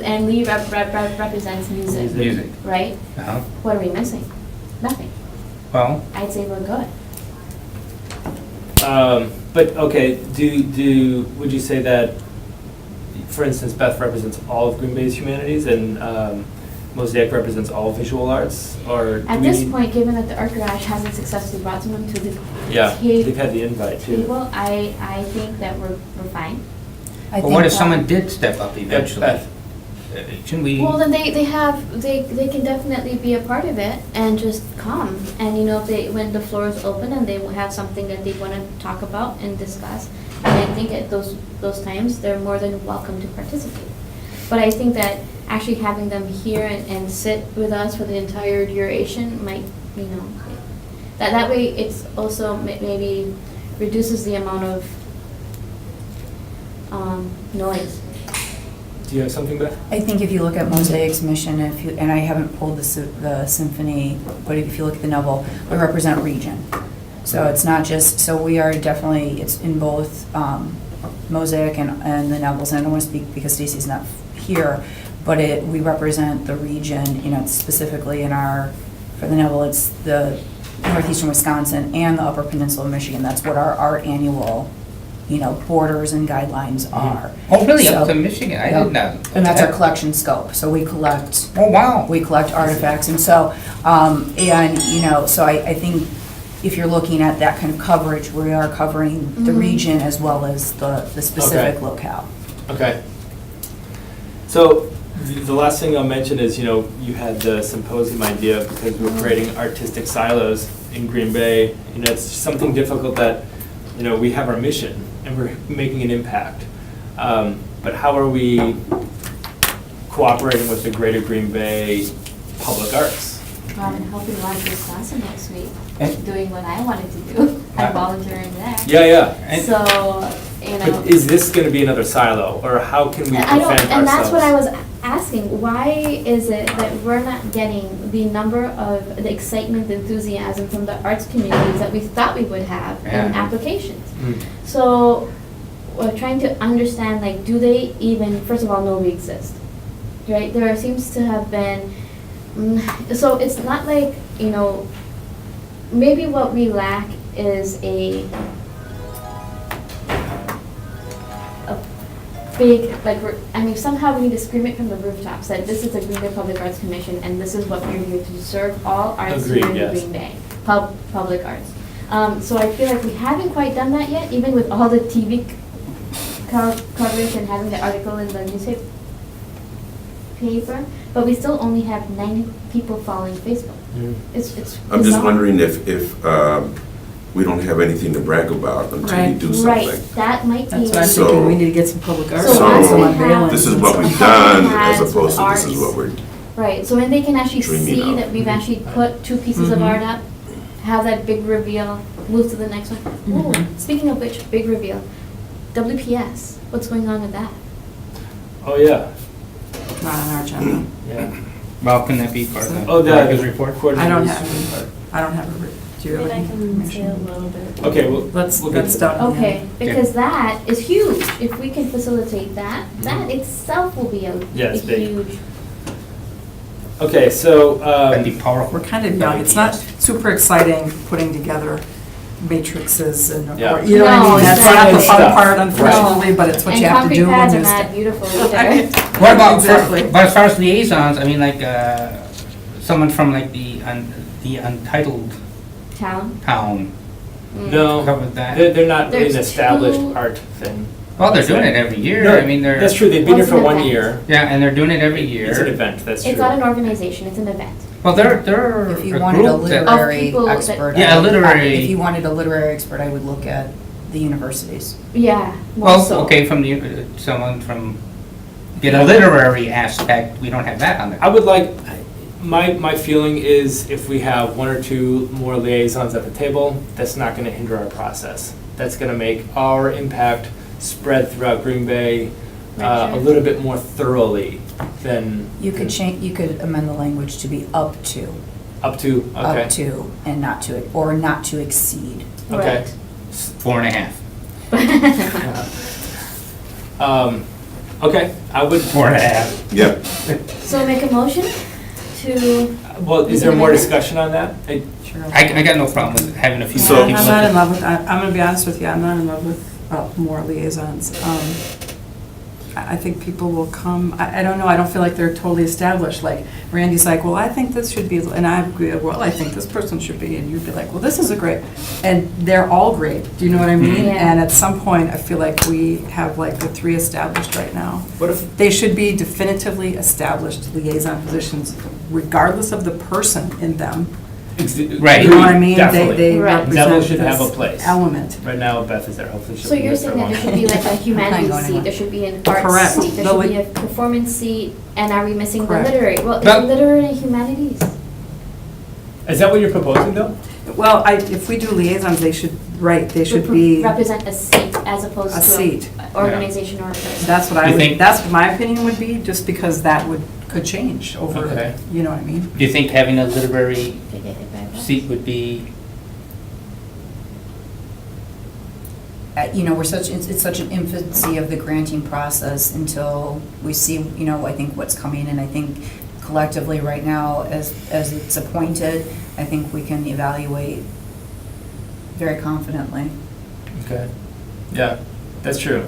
and Lee represents music, Music. right? Uh-huh. What are we missing? Nothing. Well, I'd say we're good. But, okay, would you say that, for instance, Beth represents all of Green Bay's humanities and Mosaic represents all visual arts, or? do At we this need- point, given that the art garage hasn't successfully brought someone to the Yeah, they've table, had the invite too. I think that we're fine. I but what if think, someone did step up eventually? Beth. Shouldn't we? Well, then they can definitely be a part of it and just come. And when the floor is open and they will have something that they want to talk about and discuss, and I think at those times, they're more than welcome to participate. But I think that actually having them here and sit with us for the entire duration might, that way it's also maybe reduces the amount of noise. Do you have something, Beth? I think if you look at Mosaic's mission, and I haven't pulled the symphony, but if you look at the Neville, we represent region. So it's not just, so we are definitely, it's in both Mosaic and the Nevilles. And I don't want to speak because Stacy's not here, but we represent the region, specifically for the Neville, it's the northeastern Wisconsin and the upper peninsula of Michigan. That's what our annual borders and guidelines are. Oh, really? Up So- to Michigan? I Yep. did not. And that's our collection scope, so we collect Oh, wow. artifacts, and so, so I think if you're looking at that kind of coverage, we are covering the Mhm. region as well as the specific Okay. locale. Okay. So the last thing I'll mention is, you had the symposium idea because we're creating artistic silos in Green Bay. It's something difficult that, we have our mission and we're making an impact. But how are we cooperating with the greater Green Bay public arts? I'm helping launch Wisconsin next week, Eh? doing what I wanted to do. I'm volunteering there. Yeah. So, But is this gonna be another silo, or how can we I don't, prevent and that's what I ourselves? was asking. Why is it that we're not getting the number of the excitement, enthusiasm from the arts communities that we thought we would have in Yeah. applications? Mm. So we're trying to understand, like, do they even, first of all, know we exist? Right? There seems to have been, so it's not like, maybe what we lack is a big, like, I mean, somehow we need to scream it from the rooftops that this is the Green Bay Public Arts Commission and this is what we're here to serve all arts Agreed, here in yes. Green Bay, public arts. So I feel like we haven't quite done that yet, even with all the TV coverage and having the article in the newspaper, but we still only have 90 people following Facebook. It's I'm just bizarre. wondering if we don't have anything to brag about until we Right. do Right, something. that might be. That's what I'm So- thinking, we need to get some public art. So So, once we unveilings have- This is and what stuff. we've done Has as opposed to this is arts. what we're, Right, so when they can actually Dreaming see of. that we've actually put 2 pieces of Mhm. art up, have that big reveal, move to the next one. Ooh, Mhm. speaking of which, big reveal, WPS, what's going on with that? Oh, yeah, Not on our agenda. yeah. Well, can that be part of the Oh, the director's report? I don't coordinators. have a, do you I have mean, I any can say a information? little bit. Okay, well, Let's, we'll get let's to that. start. Okay, because that is huge. If we can facilitate that, Mm-hmm. that itself will be a Yeah, it's big. huge. Okay, so, That'd be powerful. We're kind of young, it's not super exciting putting together matrices and, Yeah. or, you know what I No, mean? That's not the exactly. fun Stuff. part unfortunately, but it's what you have to do when And there's. concrete pads are not beautiful either. What about, Exactly. but as far as liaisons, I mean, like, someone from like the Untitled Town? Town no, covered that. they're not There's an established two- art thing. Well, they're doing it every year, No, I mean, they're. That's true, they've been here What's for an 1 event? year. Yeah, and they're doing it every year. It's an event, that's true. It's not an organization, it's an event. Well, they're If you a wanted a group that. literary people that- expert. Yeah, a literary- If you wanted a literary expert, I would look at the universities. Yeah, more Well, so. okay, from the, someone from, get a literary aspect, we don't have that on there. I would like, my feeling is if we have 1 or 2 more liaisons at the table, that's not gonna hinder our process. That's gonna make our impact spread throughout Green Bay a Richer. little bit more thoroughly than. You could change, you could amend the language to be up to, Up to, okay. up to, and not to, or not to exceed. Okay. Right. 4.5. Okay, I would. 4.5. yeah. So make a motion to, Well, is there more discussion on that? Sure. I got no problem with having a few So- more I'm people. not in love with, I'm gonna be honest with you, I'm not in love with more liaisons. I think people will come, I don't know, I don't feel like they're totally established. Like Randy's like, well, I think this should be, and I agree, well, I think this person should be, and you'd be like, well, this is a great, and they're all great, do you know what I mean? Yeah. And at some point, I feel like we have like the 3 established right now. What if, They should be definitively established liaison positions, regardless of the person in them. Right. You know what I mean? Definitely. They Right. represent Devil should have a this place. element. Right now, Beth is there, hopefully she'll so be you're here for saying a that there while. should be like a humanities going seat, anywhere. there should be an arts Correct. seat, there The should li- be a performance seat, and are we missing the Correct. literary? Well, Well- is literary and humanities? Is that what you're proposing, though? Well, if we do liaisons, they should, right, they should Would be, represent a seat as opposed A to seat. a organization or a person. that's what I You would, think- that's what my opinion would be, just because that could change over, Okay. you know what I mean? Do you think having a literary Could get hit by a bus. seat would be, You know, it's such an infancy of the granting process until we see, you know, I think what's coming, and I think collectively right now, as it's appointed, I think we can evaluate very confidently. Okay. Yeah, that's true.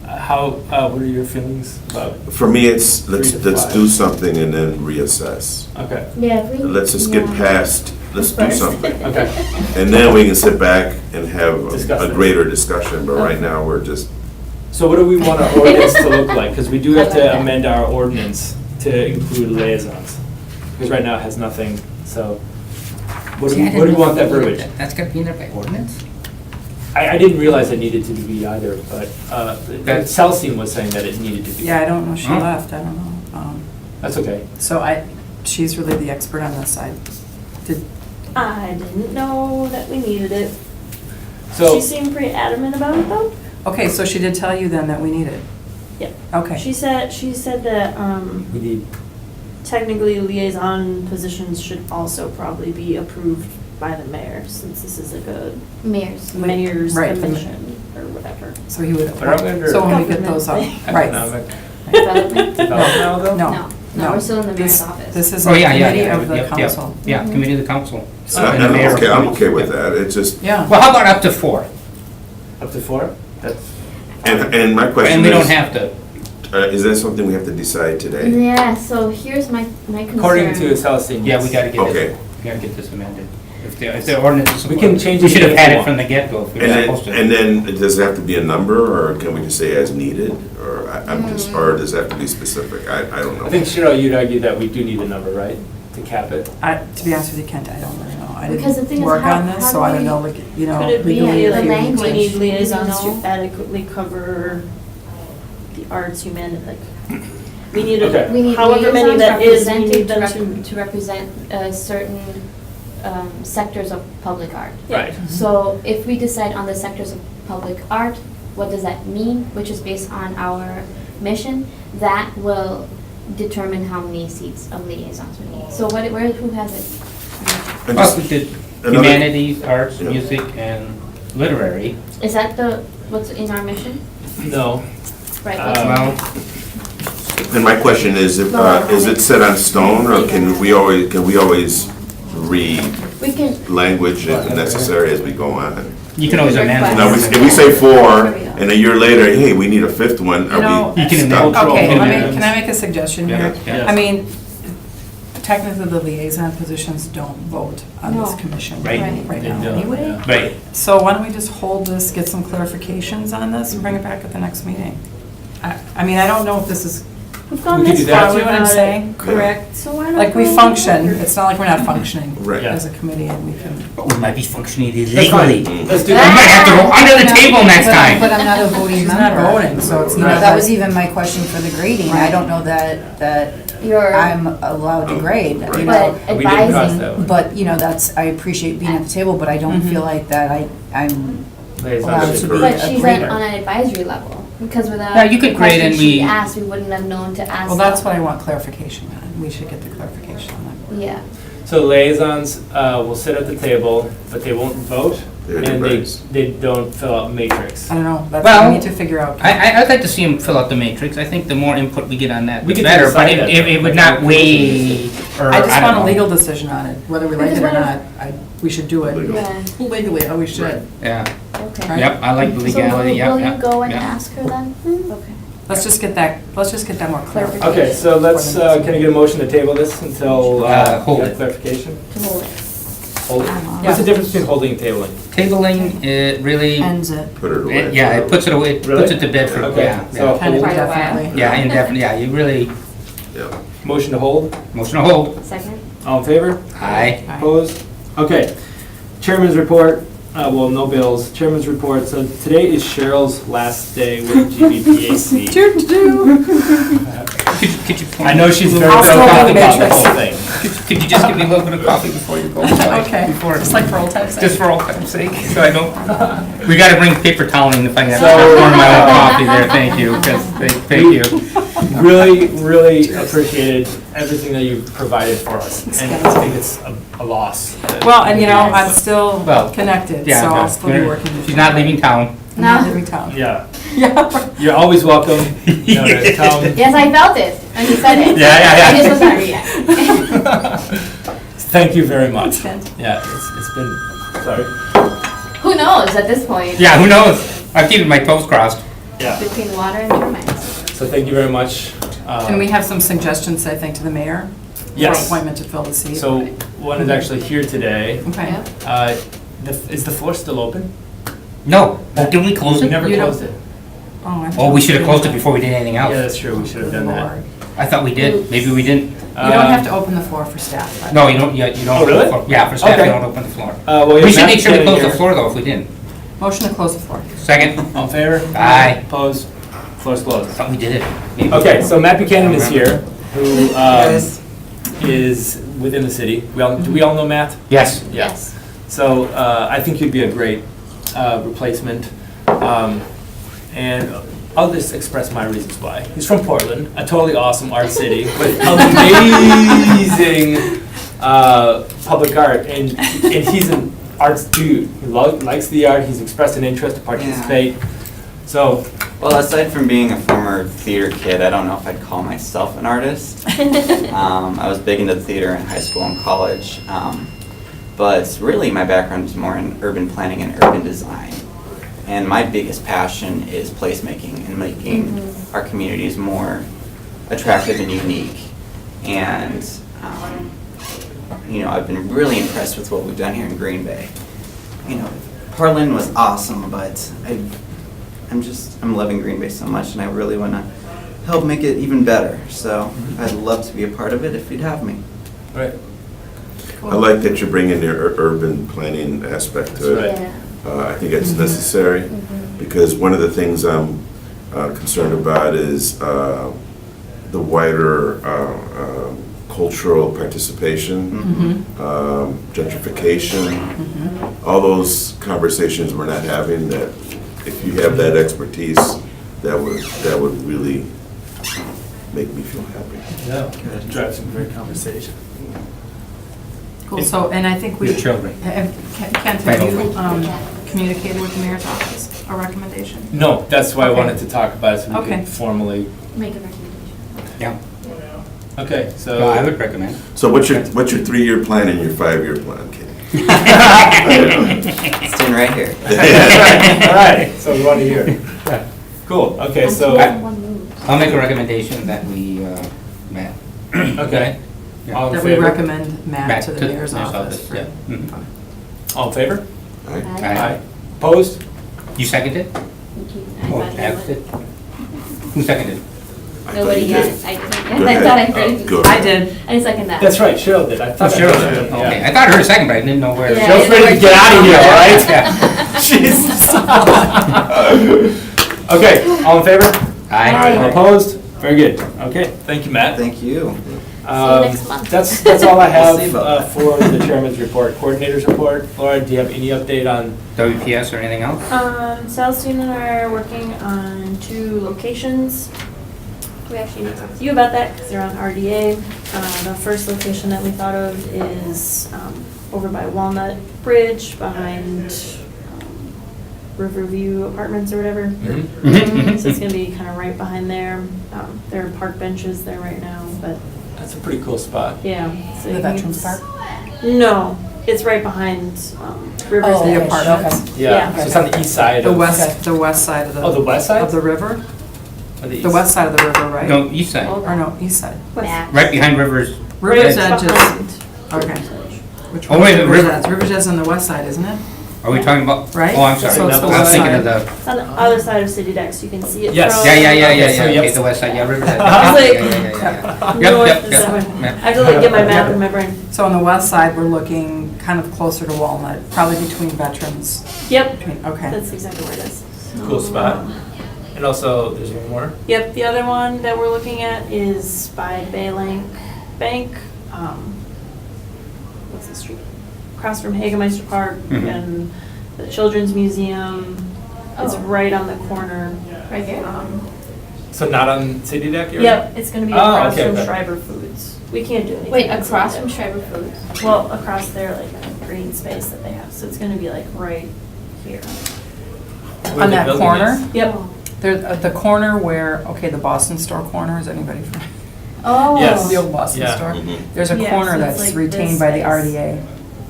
What are your feelings about? For me, it's, let's 3 to 5. do something and then reassess. Okay, Yeah, if we. Let's just get yeah. past, let's do First. something. okay. And then we can sit back and have Discuss a it. greater discussion, but right now, we're just, So what do we want our ordinance to look like? Because we do have I like to that. amend our ordinance to include liaisons. Because right now it has nothing, so what do See, I we, didn't what do we know want that we- verbiage? That's gotta be in there by ordinance? I didn't realize it needed to be either, but That- Celestine was saying that it needed to be. Yeah, I don't know, she Huh? left, I don't know. That's okay. So she's really the expert on this side. I didn't know that we needed it. So, She seemed pretty adamant about it though. Okay, so she did tell you then that we need it? Yep. Okay. She said that, we need, technically liaison positions should also probably be approved by the mayor, since this is like a Mayors. mayor's Right, the ma- commission or whatever. So he would, But are we under so when we get those up, government right. economic Development. development now, though? No. No. No, we're still in the mayor's This- office. This is Oh, a yeah, yeah, committee yeah, of the yep, yep. council. Yeah, committee of the council. And And the mayor I'm appoints. okay with that, it's just, Yeah. Well, how about up to 4? Up to 4? That's, and my question And we don't is, have to. is that something we have to decide today? Yeah, so here's my concern. according to Celestine, Yeah, yes. we gotta get Okay. this, we gotta get this amended. If the ordinance is. We can change We it should have if had we it want. from the get-go if we were And supposed to. then does it have to be a number, or can we just say as needed? Or I'm just, or does it have to be specific? I don't know. I think, Cheryl, you'd argue that we do need a number, right, to cap it? To be honest with you, Kent, I don't really know. I Because the thing didn't is, work how- on this, how so do I don't we- know, like, you know. Could it be legally if the you- language? we need liaisons No. to adequately cover the arts, humanity, like, we need Okay. We need however many liaisons that is, we represented need them to represent certain sectors of public art. Right. So if we decide on the sectors of public art, what does that mean, which is based on our mission, that will determine how many seats of liaisons we need. So who has it? And Well, just we did another- humanities, arts, Yeah. music, and literary. Is that what's in our mission? No. Right, what's Well, And my question is, if, is it set on stone, or can we always read we can, language if necessary as we go on? you can always amend it. Now, if we say 4, and a year later, hey, we need a 5th one, You know, are we You can stuck? amend. Okay, Yeah. can I make a suggestion here? Yeah. I mean, technically, the liaison positions don't vote on this No. commission Right. right They now don't, anyway. yeah. Right. So why don't we just hold this, get some clarifications on this, and bring it back at the next meeting? I mean, I don't know if this is, we've gone We could this do that. far See what I'm without saying? it, correct, so why not? like, we go function, over? it's not like we're not functioning Right. as a committee, and we can. But we might be functioning That's illegally. fine. Let's do We that. might have to go under the table next But time. I'm not a voting She's member. not voting, so it's You not. know, that was even my question for the grading. I don't know that you're, I'm allowed to grade, you Right. know. but We didn't cross advising, that one. But, you know, I appreciate being at the table, but I don't Mhm. feel like that I'm Liaison. allowed to be but a she's grader. on an advisory level, because without Yeah, you could the grade and questions she we- asked, we wouldn't have known to ask. Well, that's them. what I want clarification on. We should get the clarification on that. Yeah, So liaisons will sit at the table, but they won't vote, They're and advice. they don't fill out matrix. I don't know, that's, Well, we need to figure out. I'd like to see him fill out the matrix. I think the more input we get on that, We the could better, but decide that. it would not weigh, or I just don't want a know. legal decision on it, whether we like it or not, we should do it. Legal. yeah, Legally, we should. Yeah, okay. Right. yep, I like the legality, yep, So yep. will you go and yep. ask her then? Okay. Let's just get that more clarification. Okay, so let's, can I get a motion to table this until, Hold we have it. clarification? To hold it. Hold it. What's the difference between holding and tabling? Tabling, it really, Ends it. Put it away. yeah, it puts it away, it Really? puts it to bed for, Okay, yeah, so- yeah. Kind of Right away. definitely. Yeah, indefinitely, yeah, you really, Yeah. Motion to hold? motion to hold. Second? All in favor? Aye. Aye. Opposed? Okay. Chairman's report, well, no bills. Chairman's report, so today is Cheryl's last day with GBPAC. Could you I know she's very I'll still proud do about the matrix. whole thing. Could you just give me a little bit of coffee before you go? Okay, Before, just like for old time's sake. just for old time's sake, so I don't, we gotta bring paper toweling if I have to So- pour my own coffee there, thank you, 'cause thank you. Really appreciated everything that you provided for us. And I think it's a loss. Well, and you know, I'm still Well, connected, so Yeah, I'll still be okay. working with you. She's not leaving town. I'm not No. leaving town. Yeah. Yeah. You're always welcome. You know, to come. Yes, I felt it when you said it. Yeah, yeah, yeah. I just was not reacting. Thank you very much. Kent. Yeah, it's been, sorry. Who knows at this point? Yeah, who knows? I'm keeping my toes crossed. Yeah, Between water and termites. so thank you very much. And we have some suggestions, I think, to the mayor for Yes. appointment to fill the seat. So one is actually here today. Okay. Yep. Is the floor still open? No, did we close We it? never You don't- closed it. Oh, we should have closed it before we did anything Yeah, else. that's true, we should have done that. Lord. I thought we did, maybe we didn't. You don't have to open the floor for staff. by the No, way. you don't, you don't. Oh, really? Yeah, for staff, you Okay. don't open the floor. Well, We have should make sure we Matt close the here. floor though if we didn't. Motion to close the floor. Second? All in favor? Aye. Opposed? Floor's I closed. thought we did it. Maybe. Okay, so Matt Buchanan is here, who Yes. is within the city. Do we all know Matt? Yes. Yeah. So I think you'd be a great replacement. And I'll just express my reasons why. He's from Portland, a totally awesome art city with amazing public art. And he's an arts dude. He likes the art, he's expressed an interest to participate. So Well, aside from being a former theater kid, I don't know if I'd call myself an artist. I was big into theater in high school and college, but really my background is more in urban planning and urban design. And my biggest passion is placemaking and making our communities more attractive and unique. And I've been really impressed with what we've done here in Green Bay. Portland was awesome, but I'm loving Green Bay so much, and I really want to help make it even better. So I'd love to be a part of it if you'd have me. Right. I like that you're bringing the urban planning aspect to it. That's Yeah. I think it's necessary, because one of the things I'm concerned about is the wider cultural participation, gentrification, all those conversations we're not having, that if you have that expertise, that would really make me feel happy. Yeah, drive some great conversation. Cool, so, and I think we. Your children. Kent, have you communicated with the mayor's office, a recommendation? No, that's why I Okay. wanted to talk about it, so we Okay. can formally, Make a recommendation. Yeah, okay, so. no, I would recommend. So what's your 3-year plan and your 5-year plan, Kenny? Staying right here. All right, so we want to hear. Cool, okay, so, One move. I'll make a recommendation that we, Matt. okay. Yeah. All in That we favor? recommend Matt to the mayor's office. Yeah. Mhm. All in favor? Aye. Aye. Opposed? You seconded? Thank you. Oh, I thought Alex did? Who seconded? I thought Nobody you yet. did. I Go thought I ahead. heard it. Go I ahead. did. I second that. That's right, Cheryl did. I Oh, thought Cheryl Cheryl did. did, Okay, yeah. I thought I heard a second, but I didn't know where. Yeah. Cheryl's ready to get out of here, all right? Yeah. Jesus. Okay, all in favor? Aye. All opposed? Very good. Okay, thank you, Matt. Thank you. next month. That's all I We'll see have about that. for the chairman's report. Coordinator's report. Laura, do you have any update on? WPS or anything else? Celestine and I are working on 2 locations. We actually need to talk to you about that because they're on RDA. The first location that we thought of is over by Walnut Bridge behind Riverview Apartments or whatever. So it's gonna be kind of right behind there. There are park benches there right now, but That's a pretty cool spot. yeah. So The it Veterans needs- Park? No, it's right behind Rivers Oh, the Edge. apartments. Yeah, Yeah. so it's on the east side The of. west side of the. Oh, the west side? Of the river? Or the The east? west side of the river, right? No, east side, Or no, east side. Matt. right behind Rivers. River's Edge. Edge is, Behind okay. Rivers Edge. Which Oh, one? wait, the River's river- Edge. River's Edge is on the west side, isn't it? Are we talking about? Right? Oh, I'm sorry. So it's the I was west thinking side. of the, It's on the other side of City Deck, so you can see it Yes. from. yeah, Okay, so okay, yep. the west side, yeah, Rivers Edge. I was like- Yeah. North Yep, is yep, that way. yep. I have to like get my map in my brain. So on the west side, we're looking kind of closer to Walnut, probably between Veterans. Yep, Okay. that's exactly where it is. Cool spot. And also, there's one more. Yep, the other one that we're looking at is by Bank, what's the street? Across from Hagemeister Park Mhm. and the Children's Museum. It's Oh. right on the corner. Right here? So not on City Deck area? Yep, it's gonna be Oh, across okay, from okay. Schreiber Foods. We can't do anything. Wait, with across City from Deck. Schreiber Foods? Well, across there, like a green space that they have, so it's gonna be like right here. Where On the that building corner? is. Yep. There, the corner where, okay, the Boston store corner, is anybody from? Oh. Yes. The old Boston Yeah. store? Mhm. There's a Yeah, corner so it's that's like retained this by the space.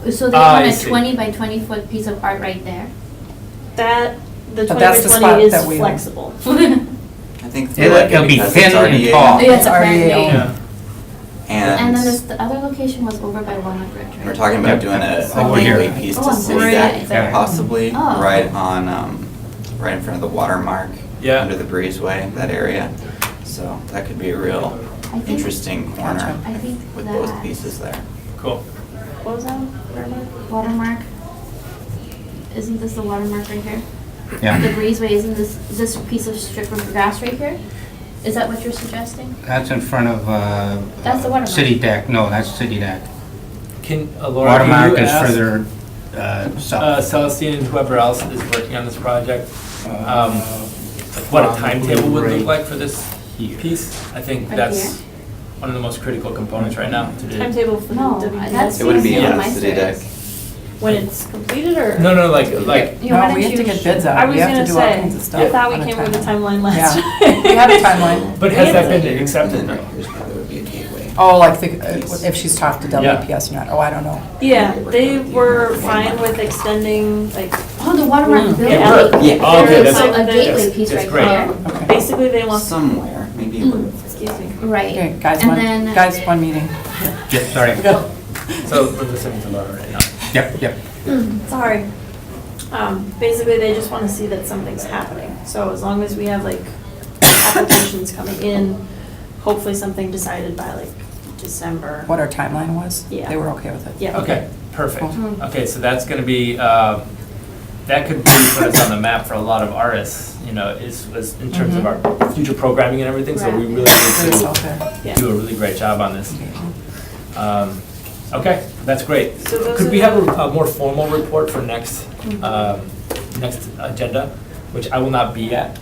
RDA. So they Ah, own I a see. 20 by 20 foot piece of art right there? That, the But 20 that's by the 20 spot is that we own. flexible. I think they It'll- like it it'll be because thin it's and RDA. tall. Yeah, it's a brand RDA name. owned. Yeah. And then there's, And the other location was over by Walnut Bridge, right? we're talking about doing a Over here. gateway piece Oh, to on City both Deck, sides. Yeah. possibly, Oh. right on, right in front of the watermark. Yeah. Under the breezeway, that area. So that could be a real I think- interesting corner I think with both that pieces there. Cool. What was that? watermark, isn't this the watermark right here? The Yeah, breezeway, isn't this piece of strip of grass right here? Is that what you're suggesting? that's in front of, That's the watermark. City Deck, no, that's City Deck. Can, Laura, can Watermark you is ask further, south. Celestine and whoever else is working on this project, what a timetable would look like for this piece? I think Right that's here? one of the most critical components right now to do. Timetable for the No, WPS. that's It wouldn't be seriously on what the my City Deck. story is. when it's completed, or? No, like, You know, No, why we don't have to you get sh- bids I out, was we have gonna to do all say, kinds of stuff. I thought we on came with a timeline. timeline last Yeah. time. We have a timeline. but has that been accepted though? That would be a gateway. Oh, like if she's talked to WPS or not, oh, I don't know. Yeah, they were fine with extending, like, Oh, the watermark building. Yeah. Yeah. Oh, okay, There's that's- a gateway that's- piece that's right great. there. Okay. basically they want, Somewhere, maybe a little. excuse me. Right. Okay, guys, And then- one meeting. Yep, sorry. So we're listening to Laura right now. Yep. Sorry. Basically, they just want to see that something's happening. So as long as we have like applications coming in, hopefully something decided by like December. What our timeline was? Yeah. They were okay with it? Yeah. Okay, perfect. Cool. Okay, so that's gonna be, that could really put us on the map for a lot of artists, you know, is in terms of our future programming and everything, so we really Put need us to out there. Yeah. do a really great job on this. Okay, that's great. So those Could we are have a more formal report for next agenda, which I will not be at,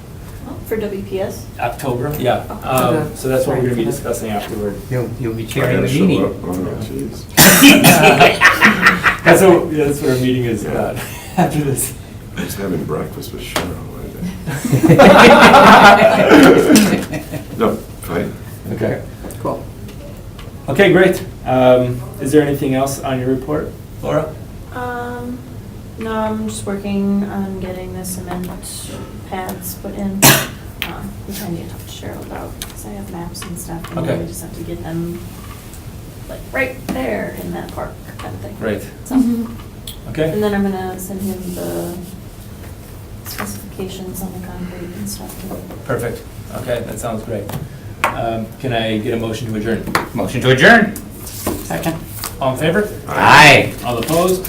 For WPS. October? Yeah, so that's what we're gonna be discussing afterward. You'll be I chairing gotta the show meeting. up. Oh, jeez. That's what our meeting is about, after this. I was having breakfast with Cheryl one day. No, fine. Okay. Cool. Okay, great. Is there anything else on your report, Laura? No, I'm just working on getting the cement pads put in, which I need to talk to Cheryl about, because I have maps and stuff, and Okay. we just have to get them like right there in that park kind of thing. Great. So, Okay. and then I'm gonna send him the specifications on the concrete and stuff. Perfect. Okay, that sounds great. Can I get a motion to adjourn? Motion to adjourn. Second. All in favor? Aye. All opposed?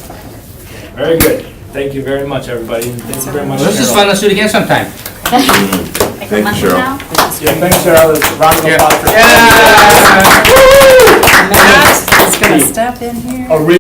Very good. Thank you very much, everybody. and Thank you very much, Well, this is Cheryl. fun, let's do it again sometime. Mm-hmm. Thank you, Cheryl. Yeah, thanks, Cheryl. Let's round of applause for. Matt is gonna step in here. A